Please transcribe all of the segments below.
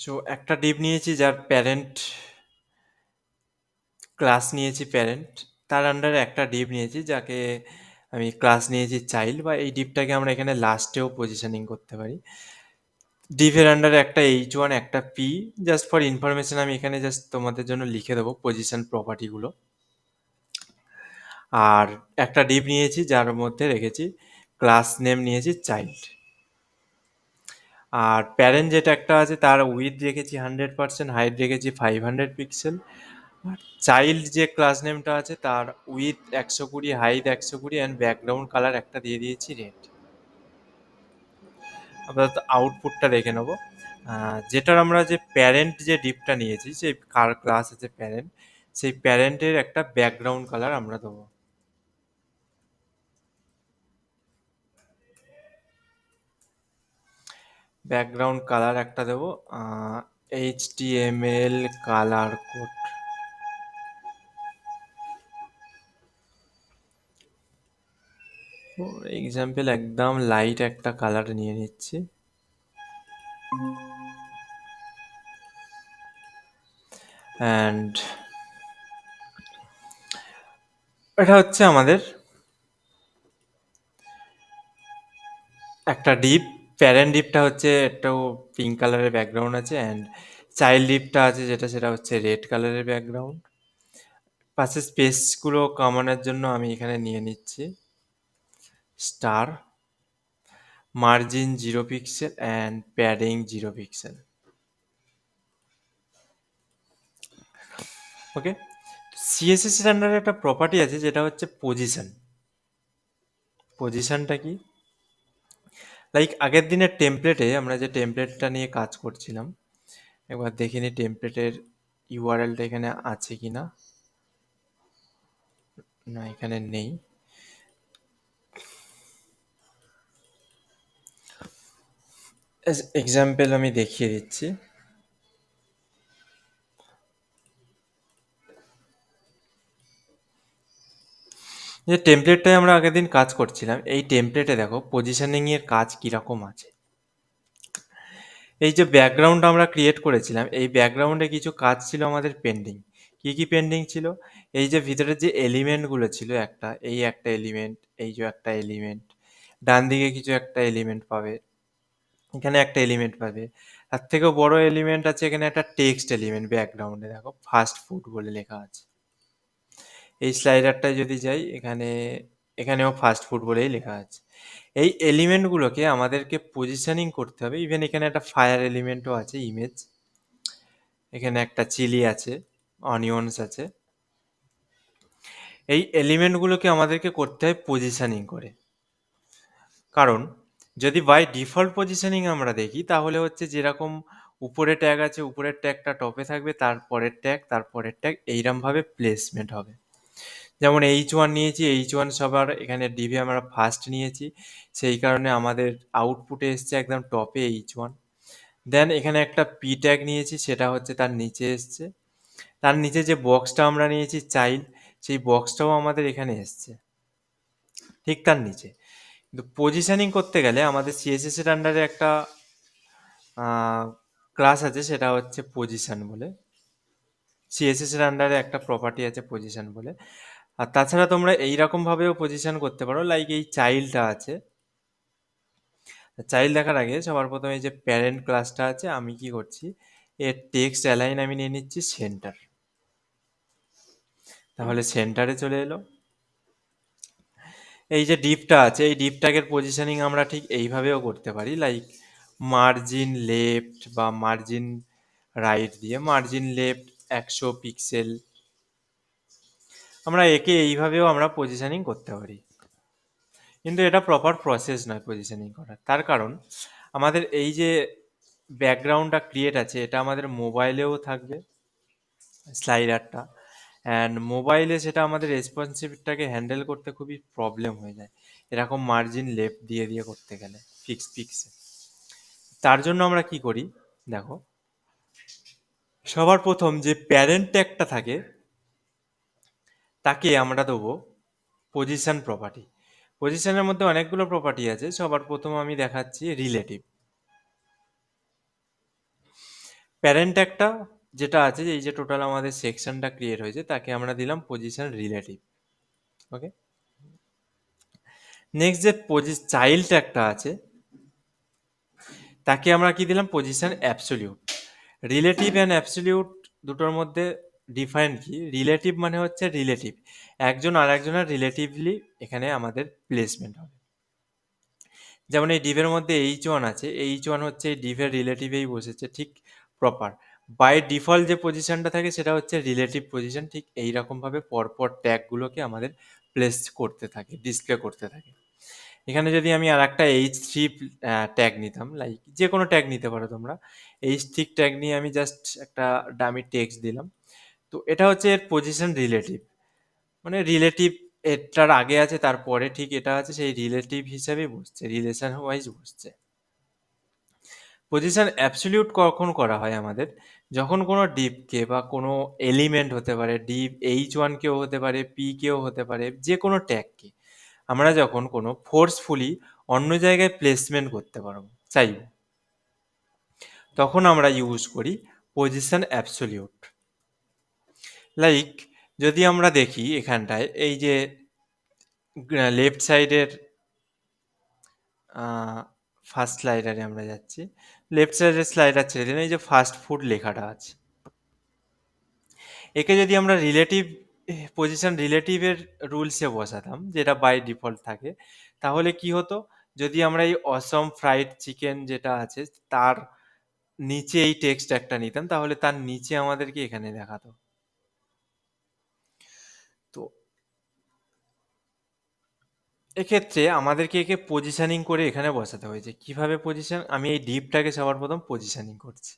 So একটা deep নিয়েছি যার প্যারেন্ট ক্লাস নিয়েছি প্যারেন্ট, তার আন্ডারে একটা ডিপ নিয়েছি যাকে আমি ক্লাস নিয়েছি চাইল্ড, বা এই ডিপটাকে আমরা এখানে লাস্টেও পজিশনিং করতে পারি। ডিপের আন্ডারে একটা H1 একটা পি, জাস্ট ফর ইনফরমেশন আমি এখানে জাস্ট তোমাদের জন্য লিখে দেবো পজিশন প্রপার্টিগুলো। আর একটা ডিপ নিয়েছি যার মধ্যে রেখেছি ক্লাস নেম নিয়েছি চাইল্ড। আর প্যারেন্ট যেটা একটা আছে তার উইথ রেখেছি 100%, হাইট রেখেছি 500 পিক্সেল। আর চাইল্ড যে ক্লাস নেমটা আছে তার with 120, height 120 and background colour একটা দিয়ে দিয়েছি রেড। আপাতত আউটপুটটা দেখে নেবো। যেটার আমরা যে প্যারেন্ট যে ডিপটা নিয়েছি, সেই কার ক্লাস আছে প্যারেন্ট, সেই প্যারেন্টের একটা ব্যাকগ্রাউন্ড কালার আমরা দেবো। ব্যাকগ্রাউন্ড কালার একটা দেবো HTML কালার কোড। এক্সাম্পল একদম লাইট একটা কালার নিয়ে নিচ্ছি। অ্যান্ড এটা হচ্ছে আমাদের একটা ডিপ। প্যারেন্ট ডিপটা হচ্ছে একটাও পিঙ্ক কালারের ব্যাকগ্রাউন্ড আছে, অ্যান্ড চাইল্ড ডিপটা আছে যেটা সেটা হচ্ছে রেড কালারের ব্যাকগ্রাউন্ড। পাশে স্পেসগুলো কমানোর জন্য আমি এখানে নিয়ে নিচ্ছি star, margin 0 pixel and padding 0 pixel. Okay, CSS এর আন্ডারে একটা প্রপার্টি আছে যেটা হচ্ছে পজিশন। পজিশনটা কি? লাইক আগের দিনের টেমপ্লেটে আমরা যে টেমপ্লেটটা নিয়ে কাজ করছিলাম, একবার দেখে নিই টেমপ্লেটের ইউআরএলটা এখানে আছে কি না। না, এখানে নেই। এক্সাম্পল আমি দেখিয়ে দিচ্ছি। যে টেমপ্লেটটায় আমরা আগের দিন কাজ করছিলাম, এই টেমপ্লেটে দেখো পজিশনিং এর কাজ কিরকম আছে। এই যে ব্যাকগ্রাউন্ড আমরা ক্রিয়েট করেছিলাম, এই ব্যাকগ্রাউন্ডে কিছু কাজ ছিল আমাদের পেন্ডিং। কি কি পেন্ডিং ছিল? এই যে ভিতরে যে এলিমেন্টগুলো ছিল, এই একটা এলিমেন্ট, এই যে একটা এলিমেন্ট, ডান দিকে কিছু একটা এলিমেন্ট পাবে, এখানে একটা এলিমেন্ট পাবে। তার থেকেও বড় এলিমেন্ট আছে এখানে একটা টেক্সট এলিমেন্ট ব্যাকগ্রাউন্ডে, দেখো ফাস্ট ফুড বলে লেখা আছে। এই স্লাইডারটায় যদি যাই, এখানেও ফাস্ট ফুড বলেই লেখা আছে। এই এলিমেন্টগুলোকে আমাদেরকে পজিশনিং করতে হবে। ইভেন এখানে একটা ফায়ার এলিমেন্টও আছে, ইমেজ। এখানে একটা চিলি আছে, অনিয়নস আছে। এই এলিমেন্টগুলোকে আমাদেরকে করতে হয় পজিশনিং করে। কারণ যদি বাই ডিফল্ট পজিশনিং আমরা দেখি, তাহলে হচ্ছে যেরকম উপরে ট্যাগ আছে, উপরের ট্যাগটা টপে থাকবে, তারপরের ট্যাগ এইরমভাবে প্লেসমেন্ট হবে। যেমন H1 নিয়েছি, H1 সবার এখানে ডিভি আমরা ফার্স্ট নিয়েছি, সেই কারণে আমাদের আউটপুটে এসছে একদম টপে H1। দেন এখানে একটা পি ট্যাগ নিয়েছি, সেটা হচ্ছে তার নিচে এসছে। তার নিচে যে বক্সটা আমরা নিয়েছি চাইল্ড, সেই বক্সটাও আমাদের এখানে এসছে ঠিক তার নিচে। কিন্তু পজিশনিং করতে গেলে আমাদের সিএসএস এর আন্ডারে একটা ক্লাস আছে, সেটা হচ্ছে পজিশন বলে। সিএসএস এর আন্ডারে একটা প্রপার্টি আছে পজিশন বলে। আর তাছাড়া তোমরা এইরকম ভাবেও পজিশন করতে পারো, লাইক এই চাইল্ডটা আছে। চাইল্ড দেখার আগে সবার প্রথমে এই যে প্যারেন্ট ক্লাসটা আছে, আমি কি করছি, এর টেক্সট অ্যালাইন আমি নিয়ে নিচ্ছি সেন্টার। তাহলে সেন্টারে চলে এলো। এই যে ডিপটা আছে, এই ডিপটাকের পজিশনিং আমরা ঠিক এইভাবেও করতে পারি, লাইক মার্জিন লেফট বা মার্জিন রাইট দিয়ে। মার্জিন লেফট 100 পিক্সেল, আমরা একে এইভাবেও আমরা পজিশনিং করতে পারি। কিন্তু এটা প্রপার প্রসেস নয় পজিশনিং করার। তার কারণ আমাদের এই যে ব্যাকগ্রাউন্ডটা ক্রিয়েট আছে, এটা আমাদের মোবাইলেও থাকবে স্লাইডারটা, অ্যান্ড মোবাইলে সেটা আমাদের রেসপন্সিভটাকে হ্যান্ডেল করতে খুবই প্রবলেম হয়ে যায় এরকম মার্জিন লেফট দিয়ে দিয়ে করতে গেলে পিক্সে। তার জন্য আমরা কি করি দেখো, সবার প্রথম যে প্যারেন্ট ট্যাগটা থাকে তাকে আমরা দেবো পজিশন প্রপার্টি। পজিশনের মধ্যে অনেকগুলো প্রপার্টি আছে, সবার প্রথম আমি দেখাচ্ছি রিলেটিভ। প্যারেন্ট একটা যেটা আছে, এই যে টোটাল আমাদের সেকশনটা ক্রিয়েট হয়েছে তাকে আমরা দিলাম পজিশন রিলেটিভ। ওকে, নেক্সট যে চাইল্ড একটা আছে তাকে আমরা কি দিলাম position absolute. Relative and absolute দুটোর মধ্যে ডিফারেন্ট কি? রিলেটিভ মানে হচ্ছে রিলেটিভ, একজন আর একজনের রিলেটিভলি এখানে আমাদের প্লেসমেন্ট হবে। যেমন এই ডিভের মধ্যে H1 আছে, H1 হচ্ছে এই ডিভের রিলেটিভেই বসেছে, ঠিক প্রপার। বাই ডিফল্ট যে পজিশনটা থাকে সেটা হচ্ছে রিলেটিভ পজিশন। ঠিক এইরকমভাবে পরপর ট্যাগগুলোকে আমাদের প্লেস করতে থাকে, ডিসপ্লে করতে থাকে। এখানে যদি আমি আর একটা H3 ট্যাগ নিতাম, লাইক যে কোনো ট্যাগ নিতে পারো তোমরা, H3 ট্যাগ নিয়ে আমি জাস্ট একটা ডামি টেক্সট দিলাম, তো এটা হচ্ছে এর পজিশন রিলেটিভ। মানে রিলেটিভ এটার আগে আছে, তারপরে ঠিক এটা আছে, সেই রিলেটিভ হিসাবে বসছে, রিলেশন ওয়াইজ বসছে। পজিশন অ্যাবসলিউট কখন করা হয় আমাদের? যখন কোনো ডিপকে বা কোনো এলিমেন্ট হতে পারে, ডিপ H1 কেও হতে পারে, পি কেও হতে পারে, যে কোনো ট্যাগকে আমরা যখন কোনো ফোর্সফুলি অন্য জায়গায় প্লেসমেন্ট করতে পারবো চাইব, তখন আমরা ইউজ করি পজিশন অ্যাবসলিউট। লাইক যদি আমরা দেখি এখানটায় এই যে লেফট সাইডের ফার্স্ট স্লাইডারে আমরা যাচ্ছি, লেফট সাইডের স্লাইডার ছেড়ে দিন, এই যে ফাস্ট ফুড লেখাটা আছে, একে যদি আমরা রিলেটিভ পজিশন রিলেটিভের রুলসে বসাতাম, যেটা বাই ডিফল্ট থাকে, তাহলে কি হতো? যদি আমরা এই অসম ফ্রাইড চিকেন যেটা আছে তার নিচে এই টেক্সট একটা নিতাম, তাহলে তার নিচে আমাদেরকে এখানে দেখাতো। তো এক্ষেত্রে আমাদেরকে একে পজিশনিং করে এখানে বসাতে হয়েছে। কিভাবে পজিশন? আমি এই ডিপটাকে সবার প্রথম পজিশনিং করছি,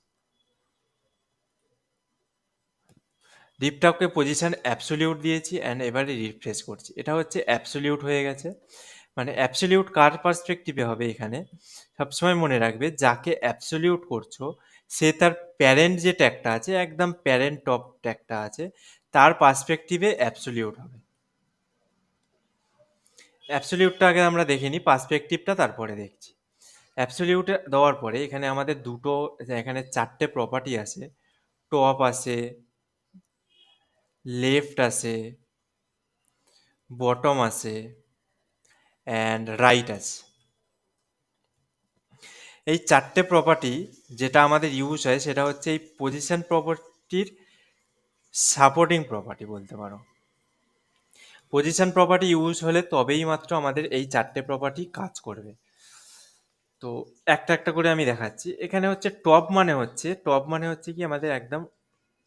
ডিপটাকে পজিশন অ্যাবসলিউট দিয়েছি অ্যান্ড এবারে রিফ্রেশ করছি, এটা হচ্ছে অ্যাবসলিউট হয়ে গেছে। মানে অ্যাবসলিউট কার পার্সপেক্টিভে হবে? এখানে সবসময় মনে রাখবে, যাকে অ্যাবসলিউট করছো সে তার প্যারেন্ট যে ট্যাগটা আছে, একদম প্যারেন্ট টপ ট্যাগটা আছে, তার পার্সপেক্টিভে অ্যাবসলিউট হবে। অ্যাবসলিউটটা আগে আমরা দেখিনি, পার্সপেক্টিভটা তারপরে দেখছি। অ্যাবসলিউটে দেওয়ার পরে এখানে আমাদের দুটো, এখানে চারটে প্রপার্টি আছে, টপ আছে, লেফট আছে, বটম আছে অ্যান্ড রাইট আছে। এই চারটে প্রপার্টি যেটা আমাদের ইউজ হয় সেটা হচ্ছে এই পজিশন প্রপার্টির সাপোর্টিং প্রপার্টি বলতে পারো। পজিশন প্রপার্টি ইউজ হলে তবেই মাত্র আমাদের এই চারটে প্রপার্টি কাজ করবে। তো একটা একটা করে আমি দেখাচ্ছি। এখানে হচ্ছে টপ মানে হচ্ছে কি আমাদের একদম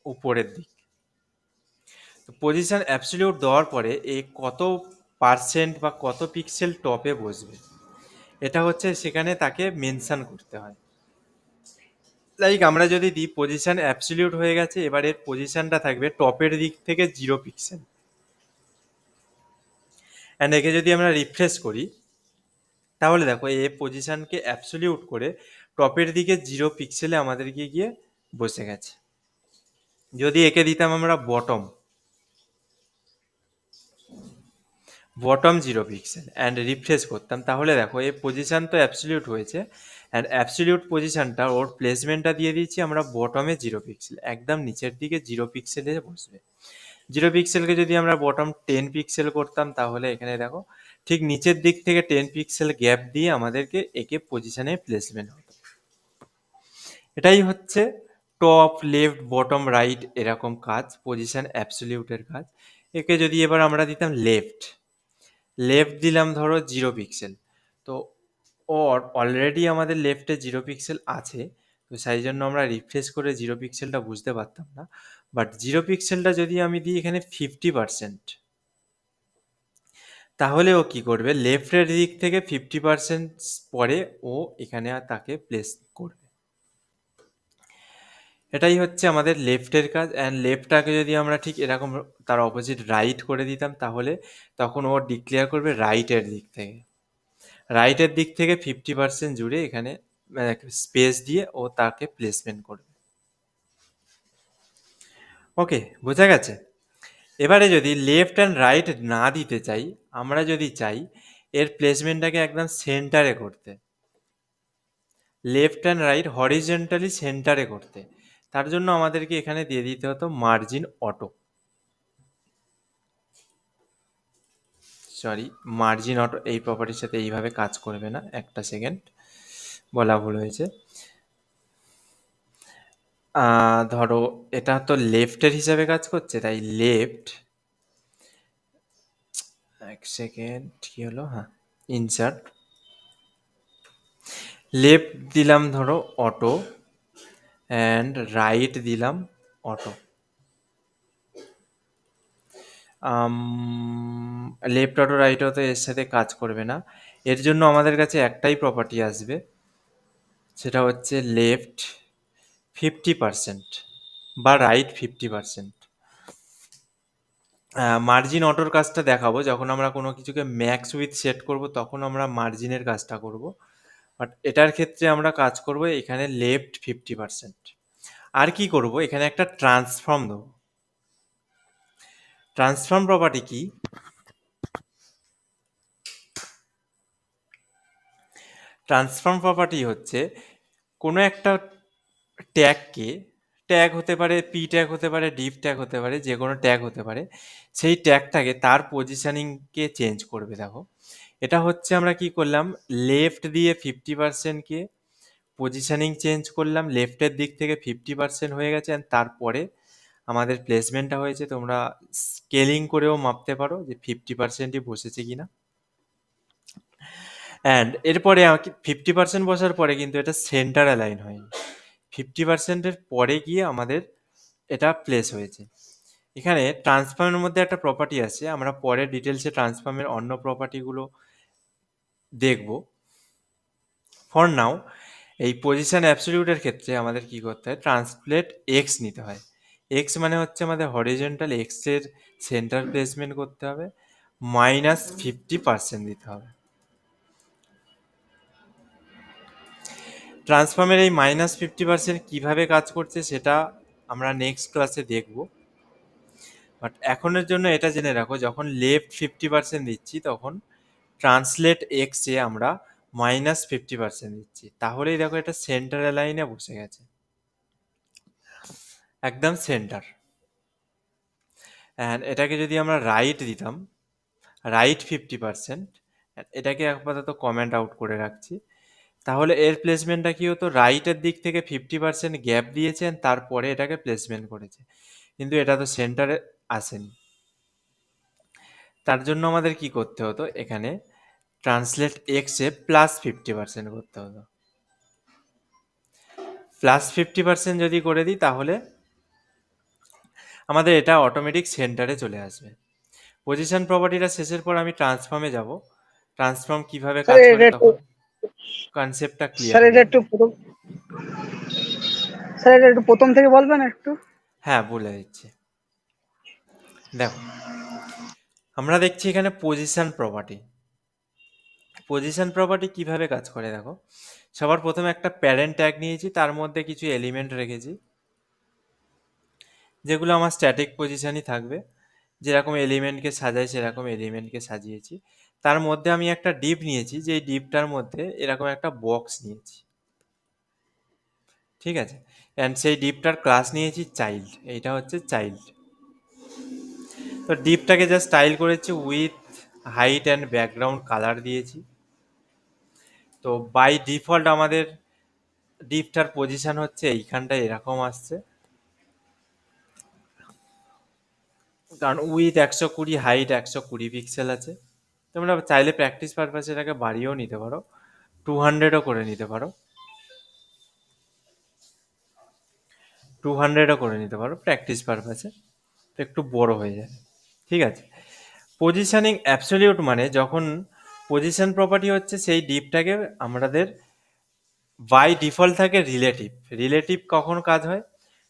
উপরের দিক। তো পজিশন অ্যাবসলিউট দেওয়ার পরে এই কত পার্সেন্ট বা কত পিক্সেল টপে বসবে, এটা হচ্ছে সেখানে তাকে মেনশন করতে হয়। লাইক আমরা যদি দিই পজিশন অ্যাবসলিউট হয়ে গেছে, এবার এর পজিশনটা থাকবে টপের দিক থেকে 0 পিক্সেল। অ্যান্ড একে যদি আমরা রিফ্রেশ করি, তাহলে দেখো এ পজিশনকে অ্যাবসলিউট করে টপের দিকে 0 পিক্সেলে আমাদেরকে গিয়ে বসে গেছে। যদি একে দিতাম আমরা বটম 0 পিক্সেল অ্যান্ড রিফ্রেশ করতাম, তাহলে দেখো এই পজিশন তো অ্যাবসলিউট হয়েছে, অ্যান্ড অ্যাবসলিউট পজিশনটা ওর প্লেসমেন্টটা দিয়ে দিচ্ছি আমরা বটমে 0 পিক্সেল, একদম নিচের দিকে 0 পিক্সেলে বসবে। 0 পিক্সেলকে যদি আমরা বটম 10 পিক্সেল করতাম, তাহলে এখানে দেখো ঠিক নিচের দিক থেকে 10 পিক্সেল গ্যাপ দিয়ে আমাদেরকে একে পজিশনে প্লেসমেন্ট হতো। এটাই হচ্ছে টপ, লেফট, বটম, রাইট এরকম কাজ, পজিশন অ্যাবসলিউটের কাজ। একে যদি এবার আমরা দিতাম লেফট দিলাম ধরো 0 পিক্সেল, তো অলরেডি আমাদের লেফটে 0 পিক্সেল আছে, তো সেই জন্য আমরা রিফ্রেশ করে 0 পিক্সেলটা বুঝতে পারতাম না। বাট 0 পিক্সেলটা যদি আমি দিই এখানে 50%, তাহলে ও কি করবে? লেফটের দিক থেকে 50% পরে ও এখানে তাকে প্লেস করবে। এটাই হচ্ছে আমাদের লেফটের কাজ। অ্যান্ড লেফটটাকে যদি আমরা ঠিক এরকম তার অপোজিট রাইট করে দিতাম, তাহলে তখন ও ডিক্লেয়ার করবে রাইটের দিক থেকে, রাইটের দিক থেকে 50% জুড়ে এখানে স্পেস দিয়ে ও তাকে প্লেসমেন্ট করবে। ওকে, বোঝা গেছে? এবারে যদি লেফট অ্যান্ড রাইট না দিতে চাই, আমরা যদি চাই এর প্লেসমেন্টটাকে একদম সেন্টারে করতে, লেফট অ্যান্ড রাইট হরিজেন্টালি সেন্টারে করতে, তার জন্য আমাদেরকে এখানে দিয়ে দিতে হতো margin auto, sorry margin auto এই প্রপার্টির সাথে এইভাবে কাজ করবে না, একটা সেকেন্ড বলা ভুল হয়েছে। ধরো এটা তো লেফটের হিসাবে কাজ করছে, তাই লেফট, এক সেকেন্ড কি হলো, হ্যাঁ ইনসার্ট, লেফট দিলাম ধরো অটো অ্যান্ড রাইট দিলাম auto. Left auto right auto এর সাথে কাজ করবে না, এর জন্য আমাদের কাছে একটাই প্রপার্টি আসবে, সেটা হচ্ছে লেফট 50% বা রাইট 50%। মার্জিন অটোর কাজটা দেখাবো যখন আমরা কোনো কিছুকে ম্যাক্স উইথ সেট করব, তখন আমরা মার্জিনের কাজটা করব, বাট এটার ক্ষেত্রে আমরা কাজ করব এখানে লেফট 50%। আর কি করব, এখানে একটা ট্রান্সফর্ম দেবো। ট্রান্সফর্ম প্রপার্টি কি, ট্রান্সফর্ম প্রপার্টি হচ্ছে কোনো একটা ট্যাগকে, ট্যাগ হতে পারে পি ট্যাগ হতে পারে ডিভ ট্যাগ হতে পারে, যে কোনো ট্যাগ হতে পারে, সেই ট্যাগটাকে তার পজিশনিংকে চেঞ্জ করবে। দেখো এটা হচ্ছে আমরা কি করলাম, লেফট দিয়ে 50%কে পজিশনিং চেঞ্জ করলাম, লেফটের দিক থেকে 50% হয়ে গেছে, and তারপরে আমাদের প্লেসমেন্টটা হয়েছে, তোমরা স্কেলিং করেও মাপতে পারো যে 50%ই বসেছে কিনা। অ্যান্ড এরপরে 50% বসার পরে কিন্তু এটা সেন্টার অ্যালাইন হয়নি, 50%-এর পরে গিয়ে আমাদের এটা প্লেস হয়েছে। এখানে ট্রান্সফর্মের মধ্যে একটা প্রপার্টি আছে, আমরা পরে ডিটেলসে ট্রান্সফর্মের অন্য প্রপার্টিগুলো দেখব। ফর নাও এই পজিশন অ্যাবসলিউটের ক্ষেত্রে আমাদের কি করতে হয়, ট্রান্সলেট এক্স নিতে হয়। এক্স মানে হচ্ছে আমাদের হরিজন্টাল, এক্সের সেন্টার প্লেসমেন্ট করতে হবে, -50% দিতে হবে। ট্রান্সফর্মের এই -50% কিভাবে কাজ করছে সেটা আমরা নেক্সট ক্লাসে দেখব, বাট এখনের জন্য এটা জেনে রাখো, যখন লেফট 50% দিচ্ছি তখন ট্রান্সলেট এক্সে আমরা -50% দিচ্ছি, তাহলেই দেখো এটা সেন্টার লাইনে বসে গেছে, একদম সেন্টার। অ্যান্ড এটাকে যদি আমরা রাইট দিতাম, রাইট 50%, এটাকে আপাতত কমেন্ট আউট করে রাখছি, তাহলে এর প্লেসমেন্টটা কি হতো, রাইটের দিক থেকে 50% গ্যাপ দিয়েছেন, তারপরে এটাকে প্লেসমেন্ট করেছে, কিন্তু এটা তো সেন্টারে আসেনি। তার জন্য আমাদের কি করতে হতো, এখানে ট্রান্সলেট এক্সে +50% করতে হতো। +50% যদি করে দিই তাহলে আমাদের এটা অটোমেটিক সেন্টারে চলে আসবে। পজিশন প্রপার্টিটা শেষের পর আমি ট্রান্সফর্মে যাব, ট্রান্সফর্ম কিভাবে স্যার কাজ এটা করে একটু তখন কনসেপ্টটা ক্লিয়ার স্যার হয়ে এটা যাবে। একটু স্যার এটা একটু প্রথম থেকে বলবেন একটু। হ্যাঁ বলে দিচ্ছি, দেখো আমরা দেখছি এখানে পজিশন প্রপার্টি। পজিশন প্রপার্টি কিভাবে কাজ করে দেখো, সবার প্রথমে একটা প্যারেন্ট ট্যাগ নিয়েছি, তার মধ্যে কিছু এলিমেন্ট রেখেছি যেগুলো আমার স্ট্যাটিক পজিশনই থাকবে, যেরকম এলিমেন্টকে সাজাই সেরকম এলিমেন্টকে সাজিয়েছি। তার মধ্যে আমি একটা ডিপ নিয়েছি, যে ডিপটার মধ্যে এরকম একটা বক্স নিয়েছি, ঠিক আছে, অ্যান্ড সেই ডিপটার ক্লাস নিয়েছি চাইল্ড, এইটা হচ্ছে চাইল্ড। তো ডিপটাকে জাস্ট স্টাইল করেছি with height and background colour দিয়েছি। তো বাই ডিফল্ট আমাদের ডিপটার পজিশন হচ্ছে এইখানটায় এরকম আসছে, কারণ উইথ 120, হাইট 120 পিক্সেল আছে। তোমরা চাইলে প্র্যাকটিস পারপাসে এটাকে বাড়িয়েও নিতে পারো, 200ও করে নিতে পারো, 200ও করে নিতে পারো প্র্যাকটিস পারপাসে, তো একটু বড় হয়ে যায়, ঠিক আছে। পজিশনিং অ্যাবসলিউট মানে যখন পজিশন প্রপার্টি হচ্ছে সেই ডিপটাকে আমাদের বাই ডিফল্ট থাকে রিলেটিভ। রিলেটিভ কখন কাজ হয়,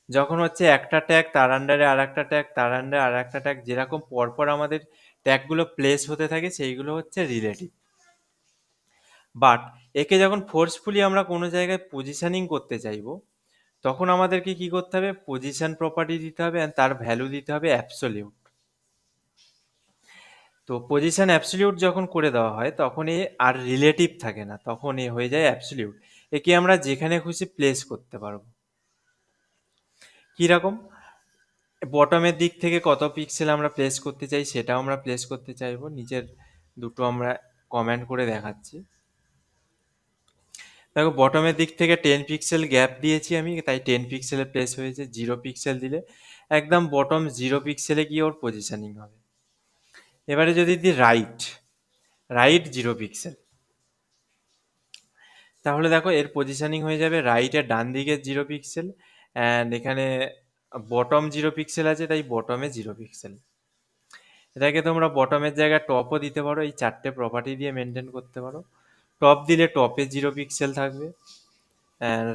যখন হচ্ছে একটা ট্যাগ তার আন্ডারে আর একটা ট্যাগ তার আন্ডারে আর একটা ট্যাগ, যেরকম পরপর আমাদের ট্যাগগুলো প্লেস হতে থাকে সেইগুলো হচ্ছে রিলেটিভ। বাট একে যখন ফোর্সফুলি আমরা কোনো জায়গায় পজিশনিং করতে চাইবো, তখন আমাদেরকে কি করতে হবে, পজিশন প্রপার্টি দিতে হবে and তার ভ্যালু দিতে হবে অ্যাবসলিউট। তো পজিশন অ্যাবসলিউট যখন করে দেওয়া হয় তখন এ আর রিলেটিভ থাকে না, তখন এ হয়ে যায় অ্যাবসলিউট, একে আমরা যেখানে খুশি প্লেস করতে পারবো। কীরকম? বটমের দিক থেকে কত পিক্সেল আমরা প্লেস করতে চাই সেটাও আমরা প্লেস করতে চাইবো। নিচের দুটো আমরা কমেন্ট করে দেখাচ্ছি। দেখো বটমের দিক থেকে 10 পিক্সেল গ্যাপ দিয়েছি আমি, তাই 10 পিক্সেলে প্লেস হয়েছে। 0 পিক্সেল দিলে একদম বটম 0 পিক্সেলে গিয়ে ওর পজিশনিং হবে। এবারে যদি দিই রাইট, রাইট 0 পিক্সেল, তাহলে দেখো এর পজিশনিং হয়ে যাবে রাইটের ডান দিকে 0 পিক্সেল, অ্যান্ড এখানে বটম 0 পিক্সেল আছে, তাই বটমে 0 পিক্সেল। এটাকে তোমরা বটমের জায়গায় টপও দিতে পারো, এই 4টে প্রপার্টি দিয়ে মেনটেন করতে পারো। টপ দিলে টপে 0 পিক্সেল থাকবে,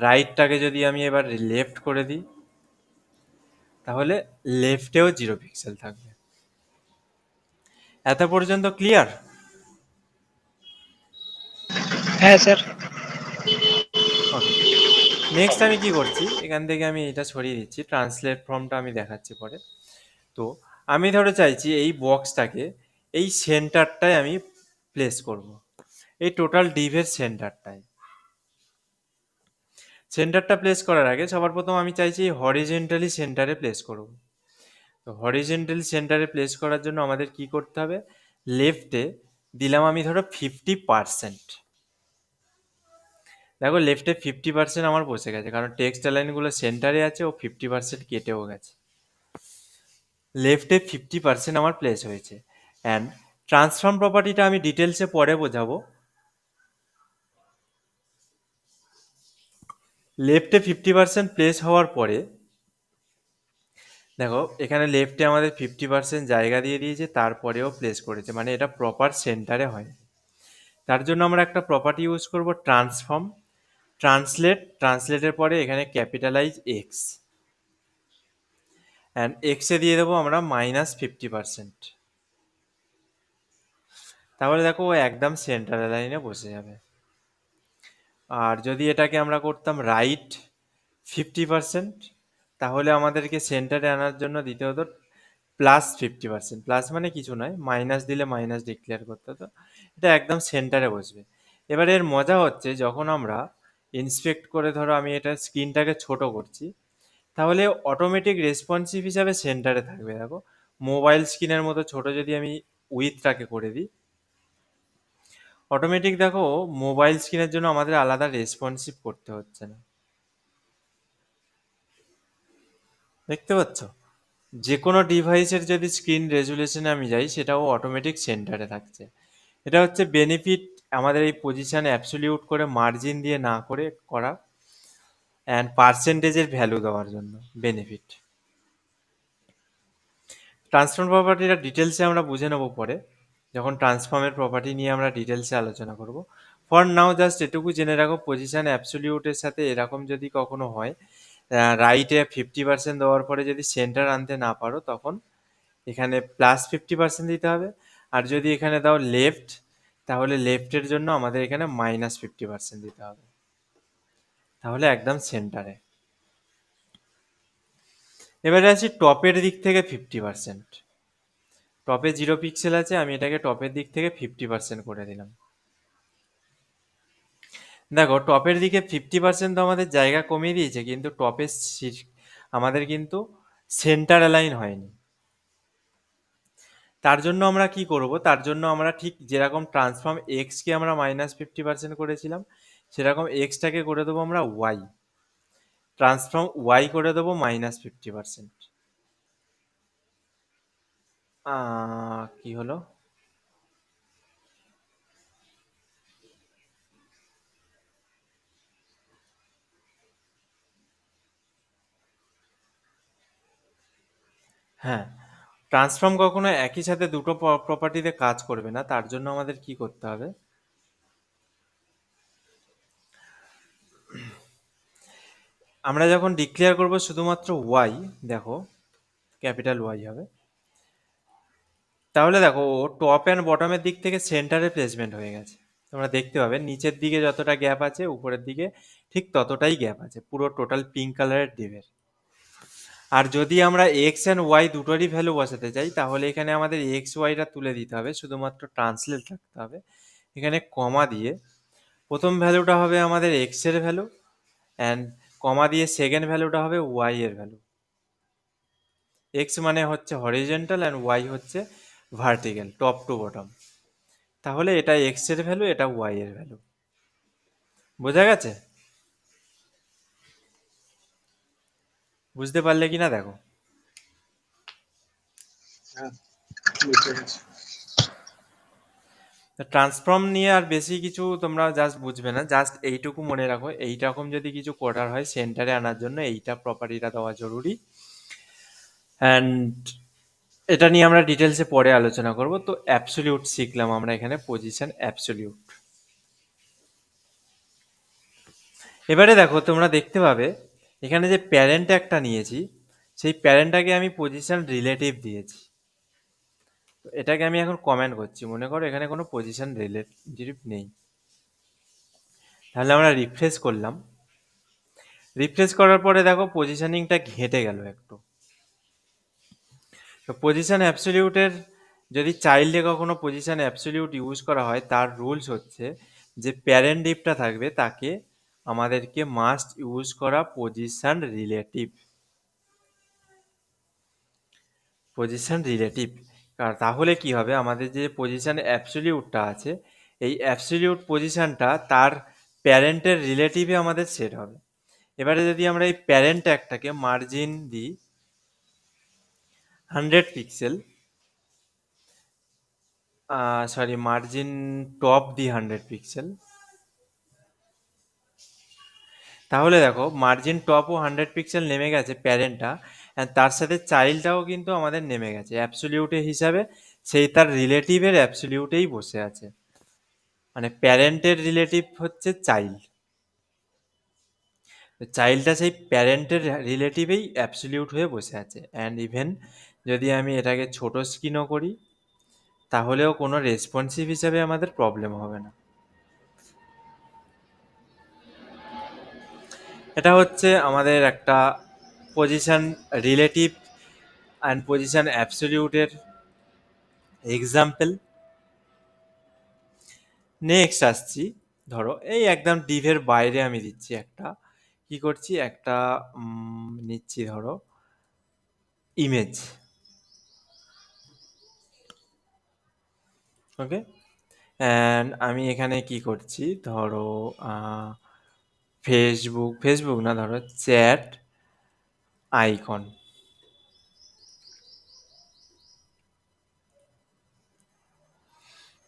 রাইটটাকে যদি আমি এবার লেফট করে দিই তাহলে লেফটেও 0 পিক্সেল থাকবে। এত পর্যন্ত ক্লিয়ার? হ্যাঁ স্যার। ওকে, নেক্সট আমি কি করছি, এখান থেকে আমি এটা সরিয়ে দিচ্ছি, ট্রান্সলেট ফর্মটা আমি দেখাচ্ছি পরে। তো আমি ধরো চাইছি এই বক্সটাকে এই সেন্টারটায় আমি প্লেস করব, এই টোটাল ডিভের সেন্টারটায়। সেন্টারটা প্লেস করার আগে সবার প্রথম আমি চাইছি হরিজেন্টালি সেন্টারে প্লেস করব। তো হরিজেন্টালি সেন্টারে প্লেস করার জন্য আমাদের কি করতে হবে, লেফটে দিলাম আমি ধরো 50%। দেখো লেফটে 50% আমার বসে গেছে, কারণ টেক্সট লাইনগুলো সেন্টারে আছে, ও 50% কেটেও গেছে। লেফটে 50% আমার প্লেস হয়েছে। অ্যান্ড ট্রান্সফর্ম প্রপার্টিটা আমি ডিটেলসে পরে বোঝাবো। লেফটে 50% প্লেস হওয়ার পরে দেখো এখানে লেফটে আমাদের 50% জায়গা দিয়ে দিয়েছে, তারপরেও প্লেস করেছে, মানে এটা প্রপার সেন্টারে হয়। তার জন্য আমরা একটা প্রপার্টি ইউজ করব, ট্রান্সফর্ম ট্রান্সলেট। ট্রান্সলেটের পরে এখানে ক্যাপিটালাইজ এক্স, অ্যান্ড এক্সে দিয়ে দেবো আমরা -50%। তাহলে দেখো ও একদম সেন্টার লাইনে বসে যাবে। আর যদি এটাকে আমরা করতাম রাইট 50%, তাহলে আমাদেরকে সেন্টারে আনার জন্য দিতে হতো +50%। প্লাস মানে কিছু নয়, মাইনাস দিলে মাইনাস ডিক্লেয়ার করতে হতো। এটা একদম সেন্টারে বসবে। এবার এর মজা হচ্ছে, যখন আমরা ইন্সপেক্ট করে ধরো আমি এটা স্ক্রিনটাকে ছোট করছি, তাহলে অটোমেটিক রেসপন্সিভ হিসাবে সেন্টারে থাকবে। দেখো মোবাইল স্ক্রিনের মতো ছোট যদি আমি উইথটাকে করে দিই, অটোমেটিক দেখো মোবাইল স্ক্রিনের জন্য আমাদের আলাদা রেসপন্সিভ করতে হচ্ছে না। দেখতে পাচ্ছ, যে কোনো ডিভাইসের যদি স্ক্রিন রেজুলেশনে আমি যাই, সেটাও অটোমেটিক সেন্টারে থাকছে। এটা হচ্ছে বেনিফিট আমাদের এই পজিশানে অ্যাবসলিউট করে মার্জিন দিয়ে না করে করা, অ্যান্ড পার্সেন্টেজের ভ্যালু দেওয়ার জন্য বেনিফিট। ট্রান্সফর্ম প্রপার্টিটা ডিটেলসে আমরা বুঝে নেবো পরে, যখন ট্রান্সফর্মের প্রপার্টি নিয়ে আমরা ডিটেলসে আলোচনা করব। ফর নাও জাস্ট এটুকু জেনে রাখো, পজিশন অ্যাবসলিউটের সাথে এরকম যদি কখনো হয়, রাইটে 50% দেওয়ার পরে যদি সেন্টার আনতে না পারো, তখন এখানে +50% দিতে হবে। আর যদি এখানে দাও লেফট, তাহলে লেফটের জন্য আমাদের এখানে -50% দিতে হবে, তাহলে একদম সেন্টারে। এবারে আছি টপের দিক থেকে 50%। টপে 0 পিক্সেল আছে, আমি এটাকে টপের দিক থেকে 50% করে দিলাম। দেখো টপের দিকে 50% তো আমাদের জায়গা কমিয়ে দিয়েছে, কিন্তু টপের আমাদের কিন্তু সেন্টার অ্যালাইন হয়নি। তার জন্য আমরা কি করব, তার জন্য আমরা ঠিক যেরকম ট্রান্সফর্ম এক্সকে আমরা -50% করেছিলাম, সেরকম এক্সটাকে করে দেবো আমরা ওয়াই, ট্রান্সফর্ম ওয়াই করে দেবো -50%। কি হলো? হ্যাঁ, ট্রান্সফর্ম কখনো একই সাথে দুটো প্রপার্টিতে কাজ করবে না। তার জন্য আমাদের কি করতে হবে, আমরা যখন ডিক্লেয়ার করব শুধুমাত্র ওয়াই, দেখো ক্যাপিটাল ওয়াই হবে, তাহলে দেখো টপ অ্যান্ড বটমের দিক থেকে সেন্টারে প্লেসমেন্ট হয়ে গেছে। তোমরা দেখতে পাবে নিচের দিকে যতটা গ্যাপ আছে, উপরের দিকে ঠিক ততটাই গ্যাপ আছে, পুরো টোটাল পিঙ্ক কালারের ডিভের। আর যদি আমরা এক্স অ্যান্ড ওয়াই দুটোরই ভ্যালু বসাতে চাই, তাহলে এখানে আমাদের এক্স ওয়াইটা তুলে দিতে হবে, শুধুমাত্র ট্রান্সলেট রাখতে হবে। এখানে কমা দিয়ে প্রথম ভ্যালুটা হবে আমাদের এক্স এর ভ্যালু, অ্যান্ড কমা দিয়ে সেকেন্ড ভ্যালুটা হবে ওয়াই এর ভ্যালু। এক্স মানে হচ্ছে হরিজেন্টাল অ্যান্ড ওয়াই হচ্ছে ভার্টিক্যাল, টপ টু বটম। তাহলে এটা এক্স এর ভ্যালু, এটা ওয়াই এর ভ্যালু। বোঝা গেছে? বুঝতে পারলে কিনা দেখো। হ্যাঁ, বুঝতে পেরেছি। ট্রান্সফর্ম নিয়ে আর বেশি কিছু তোমরা জাস্ট বুঝবে না, জাস্ট এইটুকু মনে রাখো, এইরকম যদি কিছু করার হয় সেন্টারে আনার জন্য এইটা প্রপার্টিটা দেওয়া জরুরি। অ্যান্ড এটা নিয়ে আমরা ডিটেলসে পরে আলোচনা করব। তো অ্যাবসলিউট শিখলাম আমরা এখানে, পজিশন অ্যাবসলিউট। এবারে দেখো, তোমরা দেখতে পাবে এখানে যে প্যারেন্ট একটা নিয়েছি, সেই প্যারেন্টটাকে আমি পজিশন রিলেটিভ দিয়েছি। তো এটাকে আমি এখন কমেন্ট করছি, মনে করো এখানে কোনো পজিশন রিলেটিভ নেই। তাহলে আমরা রিফ্রেশ করলাম। রিফ্রেশ করার পরে দেখো পজিশনিংটা ঘেটে গেল একটু। তো পজিশন অ্যাবসলিউটের যদি চাইল্ডে কখনো পজিশন অ্যাবসলিউট ইউজ করা হয়, তার রুলস হচ্ছে যে প্যারেন্ট ডিপটা থাকবে তাকে আমাদেরকে মাস্ট ইউজ করা পজিশন রিলেটিভ। পজিশন রিলেটিভ, তাহলে কি হবে, আমাদের যে পজিশন অ্যাবসলিউটটা আছে, এই অ্যাবসলিউট পজিশনটা তার প্যারেন্টের রিলেটিভে আমাদের সেট হবে। এবারে যদি আমরা এই প্যারেন্ট ট্যাগটাকে মার্জিন দিই 100 পিক্সেল, সরি মার্জিন টপ দিই 100 পিক্সেল, তাহলে দেখো মার্জিন টপও 100 পিক্সেল নেমে গেছে প্যারেন্টটা, তার সাথে চাইল্ডটাও কিন্তু আমাদের নেমে গেছে অ্যাবসলিউটে হিসাবে, সেই তার রিলেটিভের অ্যাবসলিউটেই বসে আছে। মানে প্যারেন্টের রিলেটিভ হচ্ছে চাইল্ড, চাইল্ডটা সেই প্যারেন্টের রিলেটিভেই অ্যাবসলিউট হয়ে বসে আছে। অ্যান্ড ইভেন যদি আমি এটাকে ছোট স্ক্রিনও করি, তাহলেও কোনো রেসপন্সিভ হিসাবে আমাদের প্রবলেম হবে না। এটা হচ্ছে আমাদের একটা পজিশন রিলেটিভ অ্যান্ড পজিশন অ্যাবসলিউটের এক্সাম্পল। নেক্সট আসছি, ধরো এই একদম ডিভের বাইরে আমি দিচ্ছি একটা, কি করছি, একটা নিচ্ছি ধরো ইমেজ। ওকে, অ্যান্ড আমি এখানে কি করছি, ধরো ফেসবুক না, ধরো চ্যাট আইকন।